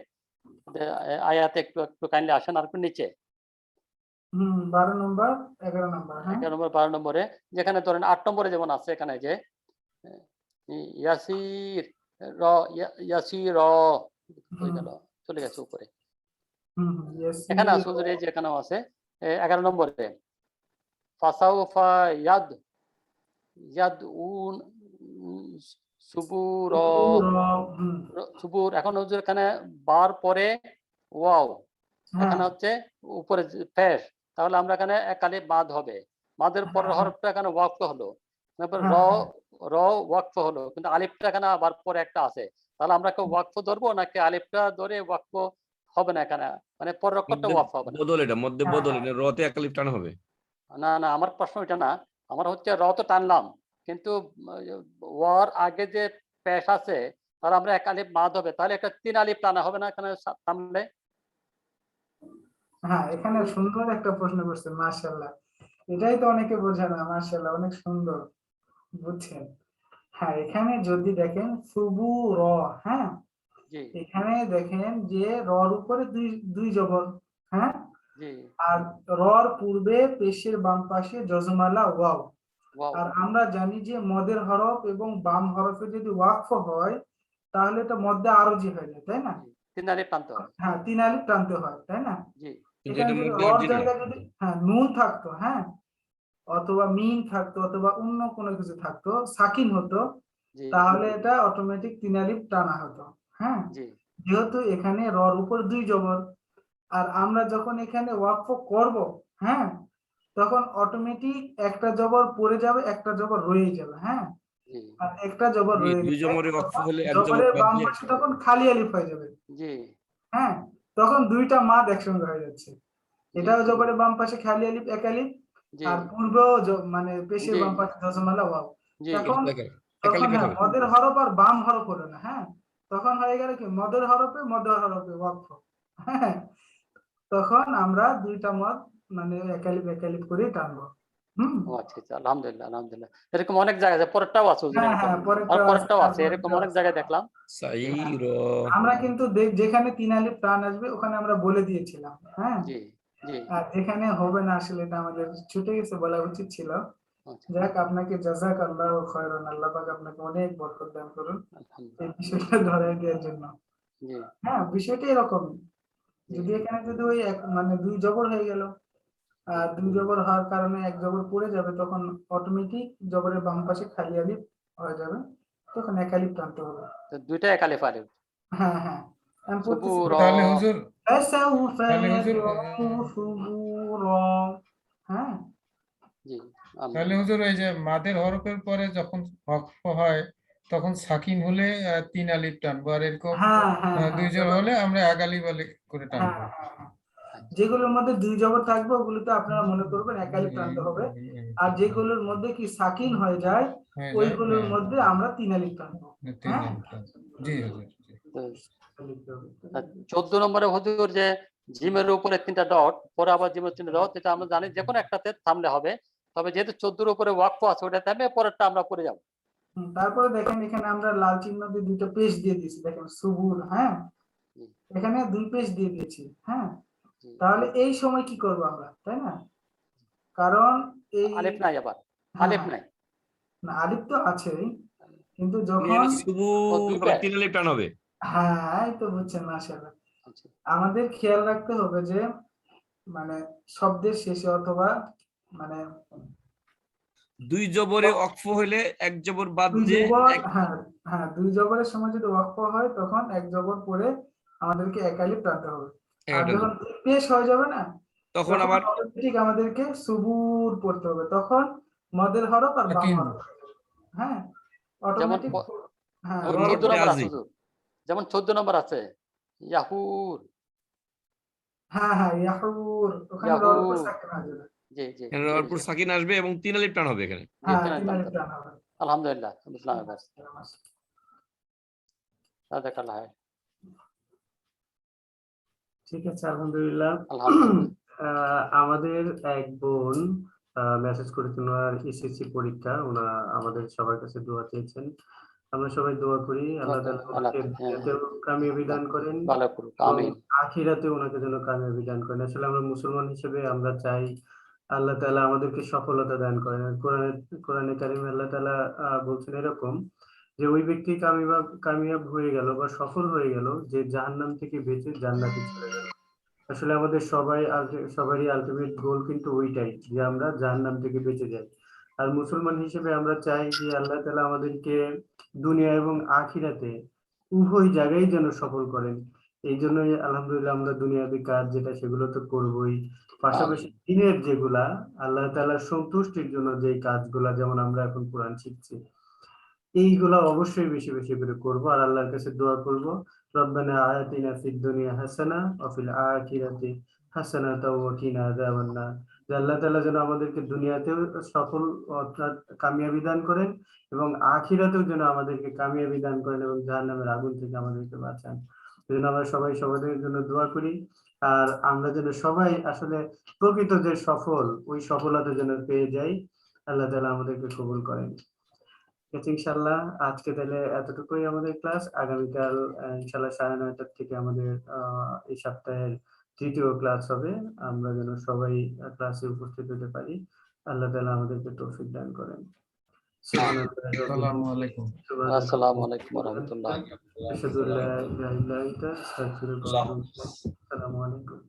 আয়াতে একটু একটু কাইন্ডলি আসেন আর একটু নিচে। 12 নম্বর 11 নম্বর, হ্যাঁ 11 নম্বর 12 নম্বরে, যেখানে ধরেন 8 নম্বরে যেমন আছে এখানে যে ইয়াসির ইয়াসির হয়ে হুম গেল, চলে গেছে উপরে। হুম এখানে ইয়াসির, আছে হুজুর, এই যে এখানেও আছে 11 নম্বরে ফাসাউফা ইয়াদউন সুবুর সুবুর, হুম সুবুর। এখন হুজুর এখানে বার পরে ওয়াও, হ্যাঁ এখানে হচ্ছে উপরে পেশ, তাহলে আমরা এখানে এক আলিফ বাদ হবে, মাদের পরের হ্যাঁ হরফটা এখানে ওয়াকফ হলো, তারপর র হ্যাঁ হ্যাঁ। র ওয়াকফ হলো, কিন্তু আলিফটা এখানে আবার পরে একটা আছে, তাহলে আমরা কি ওয়াকফ ধরবো নাকি আলিফটা ধরে ওয়াকফ হবে না এখানে, মানে পরের অক্ষরটা মধ্যে ওয়াকফ হবে না? বদল, এটা মধ্যে হ্যাঁ, বদল, হ্যাঁ। এটা রতে একালিফ টান হবে। না না আমার প্রশ্ন এটা না, আমার হচ্ছে র তো টানলাম, কিন্তু ওয়ার আগে যে পেশ আছে তাহলে আমরা এক আলিফ বাদ হবে, তাহলে একটা 3 আলিফ টানা হবে না এখানে টানলে? হ্যাঁ, এখানে সুন্দর একটা প্রশ্ন করছে, মাশাআল্লাহ। এটাই তো অনেকে বোঝে না, মাশাআল্লাহ অনেক সুন্দর বুঝছেন। হ্যাঁ, এখানে যদি দেখেন সুবু র, হ্যাঁ, জি এখানে দেখেন যে রর উপরে দুই দুই জবর, হ্যাঁ, জি আর রর পূর্বে পেশের বাম পাশে যজমালা ওয়াও। ওয়াও আর আমরা জানি যে মদের হরফ এবং বাম হরফে যদি ওয়াকফ হয় তাহলে এটা মধ্যে আরজি হয়ে যায়, তাই না? জি, তিন আলিফ টানতে হয়। হ্যাঁ, তিন আলিফ টানতে হয়, তাই না? জি কিন্তু এখানে এটা যদি মধ্যে রর আরজি না। জায়গায় যদি নুন থাকতো, হ্যাঁ, অথবা মিম থাকতো, অথবা অন্য কোনো কিছু থাকতো, সাকিন হতো, জি তাহলে এটা অটোমেটিক তিন আলিফ টানা হতো। হ্যাঁ, জি যেহেতু এখানে রর উপর দুই জবর, আর আমরা যখন এখানে ওয়াকফ করব, হ্যাঁ, তখন অটোমেটিক একটা জবর পড়ে যাবে, একটা জবর রয়ে যাবে, হ্যাঁ, জি আর একটা জবর জি, রয়ে দুই গেলে জবরে ওয়াকফ তখন হলে এক জবর জবরের বাদ বাম দিয়ে পাশে তখন খালি আলিফ হয়ে যাবে। জি হ্যাঁ, তখন দুইটা মাদ একসঙ্গে হয়ে যাচ্ছে। এটাও জবরের বাম পাশে খালি আলিফ এক আলিফ, জি আর পূর্বেও মানে পেশের জি বাম পাশে যজমালা ওয়াও। জি এখন তখন একালিপের হ্যাঁ, হবে। মদের হরফ আর বাম হরফ হলো না, হ্যাঁ, তখন হয়ে গেল কি মদের হরফে ওয়াকফ। হ্যাঁ, তখন আমরা দুইটা মদ মানে একালিপ করে টানবো। হুম, ও আচ্ছা আচ্ছা, আলহামদুলিল্লাহ আলহামদুলিল্লাহ। এরকম অনেক জায়গায় আছে, পরেরটাও আছে হুজুর হ্যাঁ এরকম। হ্যাঁ, আর পরেরটাও আছে, পরেরটাও আছে, এরকম তারপরেরটাও অনেক আছে। জায়গায় দেখলাম। সাইর আমরা কিন্তু যেখানে তিন আলিফ টান আসবে ওখানে আমরা বলে দিয়েছিলাম, হ্যাঁ, জি জি আর যেখানে হবে না আসলে এটা আমাদের ছুটে গেছে, বলা উচিত ছিল। আচ্ছা যাক, আপনাকে জাযাক আল্লাহ খায়রান, আল্লাহ পাক আপনাকে অনেক বরকত দান করুন এই আলহামদুলিল্লাহ। বিষয়টা ধরায় দেওয়ার জন্য। জি হ্যাঁ, বিষয়টা এরকম, জি যদি এখানে যদি ওই মানে দুই জবর হয়ে গেল, আর দুই জবর হওয়ার কারণে এক জবর পড়ে যাবে, তখন অটোমেটিক জবরের বাম পাশে খালি আলিফ হয়ে যাবে, তখন এক আলিফ টানতে হবে। তো দুইটা এক আলিফ আলিফ। হ্যাঁ হ্যাঁ, আমি পড়তেছি। সুবুর তাহলে হুজুর فسوف তাহলে হুজুর يدعو ثبورا। হ্যাঁ, জি তাহলে আলহামদুলিল্লাহ। হুজুর এই যে মাদের হরফের পরে যখন ওয়াকফ হয় তখন সাকিন হলে তিন আলিফ টানবো, আর এরকম হ্যাঁ হ্যাঁ হ্যাঁ, দুই জোর হলে আমরা এক আলিফ আলিফ করে হ্যাঁ টানবো। হ্যাঁ হ্যাঁ, যেগুলোর মধ্যে দুই জবর থাকবে ওগুলোতে আপনারা মনে করবেন এক আলিফ টানতে হবে, আর যেগুলোর মধ্যে কি সাকিন হয়ে যায় হয়ে যায়, ওইগুলোর হ্যাঁ, মধ্যে আমরা তিন আলিফ টানবো। তিন হ্যাঁ, আলিফ টানবো। জি হুজুর, জি। তো লিখতে হবে। 14 নম্বরে হুজুর যে জিমের উপরে 3টা ডট, পরে আবার জিমের 3টা ডট, এটা আমরা জানি যে কোনো একটাতে থামলে হবে। তবে যেহেতু 14 এর উপরে ওয়াকফ আছে, ওটা থামবে, পরেরটা আমরা পড়ে যাব। তারপরে দেখেন এখানে আমরা লাল চিহ্ন দিয়ে দুটো পেজ দিয়ে দিয়েছি, দেখেন সুবুর, হ্যাঁ, জি এখানে দুই পেজ দিয়ে দিয়েছি। হ্যাঁ, জি। তাহলে এই সময় কি করব আমরা, তাই না? কারণ এই আলিফ নাই আবার, হ্যাঁ আলিফ হ্যাঁ, নাই। না, আলিফ তো আছেই, কিন্তু মানে যখন এবার শুধু ও দুইটা। তিন আলিফ টান হবে। হ্যাঁ, এই তো বুঝছেন, মাশাআল্লাহ। আচ্ছা আমাদের খেয়াল রাখতে হবে যে মানে শব্দের শেষে অথবা মানে দুই জবরে ওয়াকফ হইলে এক জবর বাদ দুই দিয়ে জবর, এক হ্যাঁ হ্যাঁ, দুই জবরের সময় যদি ওয়াকফ হয় তখন এক জবর পড়ে আমাদেরকে এক আলিফ টানতে হবে। আর একটা যখন দুই পেশ হয়ে যাবে না, তখন তখন আবার অটোমেটিক আমাদেরকে সুবুর পড়তে হবে, তখন মদের হরফ আর বাম সাকিন। হরফ। হ্যাঁ, যেমন অটোমেটিক। হ্যাঁ, ওর 14 মধ্যে নম্বর আছে আছি। হুজুর, যেমন 14 নম্বর আছে ইয়াহুর, হ্যাঁ হ্যাঁ, ইয়াহুর, ওখানে রর উপর ইয়াহুর। সাকিন হয়ে যাবে। জি জি এরপর সাকিন আসবে এবং তিন আলিফ টান হবে এখানে। জি। হ্যাঁ, তিন তিন আলিফ আলিফ টানতে টান হবে। আলহামদুলিল্লাহ, বুঝলাম এবার। জাযাকাল্লাহ খাইর। ঠিক আছে, আলহামদুলিল্লাহ। আলহামদুলিল্লাহ। আমাদের এক বোন মেসেজ করেছেন, ওনার এসএসসি পরীক্ষা, ওনা আমাদের সবার কাছে দোয়া চেয়েছেন। আমরা সবাই দোয়া করি দোয়া আল্লাহ করি, তাআলা আল্লাহ ওনাকে হ্যাঁ, দুনিয়াতেও কামিয়াবি দান করেন ভালো করুক, এবং আমিন। আখিরাতে ওনাকে যেন কামিয়াবি দান করেন। আসলে আমরা মুসলমান হিসেবে আমরা চাই আল্লাহ তাআলা আমাদেরকে সফলতা দান করেন। আর কোরআনে কারিমে আল্লাহ তাআলা বলছেন এরকম যে ওই ব্যক্তি কামিয়াব হয়ে গেল বা সফল হয়ে গেল যে জাহান্নাম থেকে বেঁচে জান্নাতে চলে গেল। আসলে আমাদের সবারই আলটিমেট গোল কিন্তু ওইটাই, যে আমরা জাহান্নাম থেকে বেঁচে যাই। আর মুসলমান হিসেবে আমরা চাই যে আল্লাহ তাআলা আমাদেরকে দুনিয়া এবং আখিরাতে উভয় জায়গায় যেন সফল করেন। এই জন্যই আলহামদুলিল্লাহ আমরা দুনিয়াবী কাজ যেটা সেগুলো তো করবোই, পাশাপাশি আমিন। দিনের যেগুলা আল্লাহ তাআলার সন্তুষ্টির জন্য যেই কাজগুলা, যেমন আমরা এখন কোরআন শিখছি, এইগুলা অবশ্যই বেশি বেশি করে করব আর আল্লাহর কাছে দোয়া করব, রব্বানা আতিনা ফিদ দুনিয়া হাসানা ওয়া ফিল আখিরাতি হাসানাতাও ওয়া কিনা আযাবান নার। যে আল্লাহ তাআলা যেন আমাদেরকে দুনিয়াতেও সফল অর্থাৎ কামিয়াবি দান করেন এবং আখিরাতেও যেন আমাদেরকে কামিয়াবি দান করেন এবং জাহান্নামের আগুন থেকে আমাদেরকে বাঁচান। এজন্য আমরা সবাই সবার জন্য দোয়া করি। আর আমরা যেন সবাই আসলে প্রকৃত যে সফল ওই সফলতা যেন পেয়ে যাই, আল্লাহ তাআলা আমাদেরকে কবুল করেন। ঠিক আছে, ইনশাআল্লাহ আজকে তাহলে এতটুকুই আমাদের ক্লাস। আগামীকাল ইনশাআল্লাহ 9:30 থেকে আমাদের এই সপ্তাহের তৃতীয় ক্লাস হবে। আমরা যেন সবাই ক্লাসে উপস্থিত হতে পারি। আল্লাহ তাআলা আমাদেরকে তৌফিক দান করেন। আসসালামু আলাইকুম। আসসালামু আলাইকুম ওয়া রাহমাতুল্লাহ। আশহাদু আল্লা ইলাহা ইল্লা আনতা আস্তাগফিরুকা ওয়া আতুবু ইলাইক। আসসালামু আলাইকুম।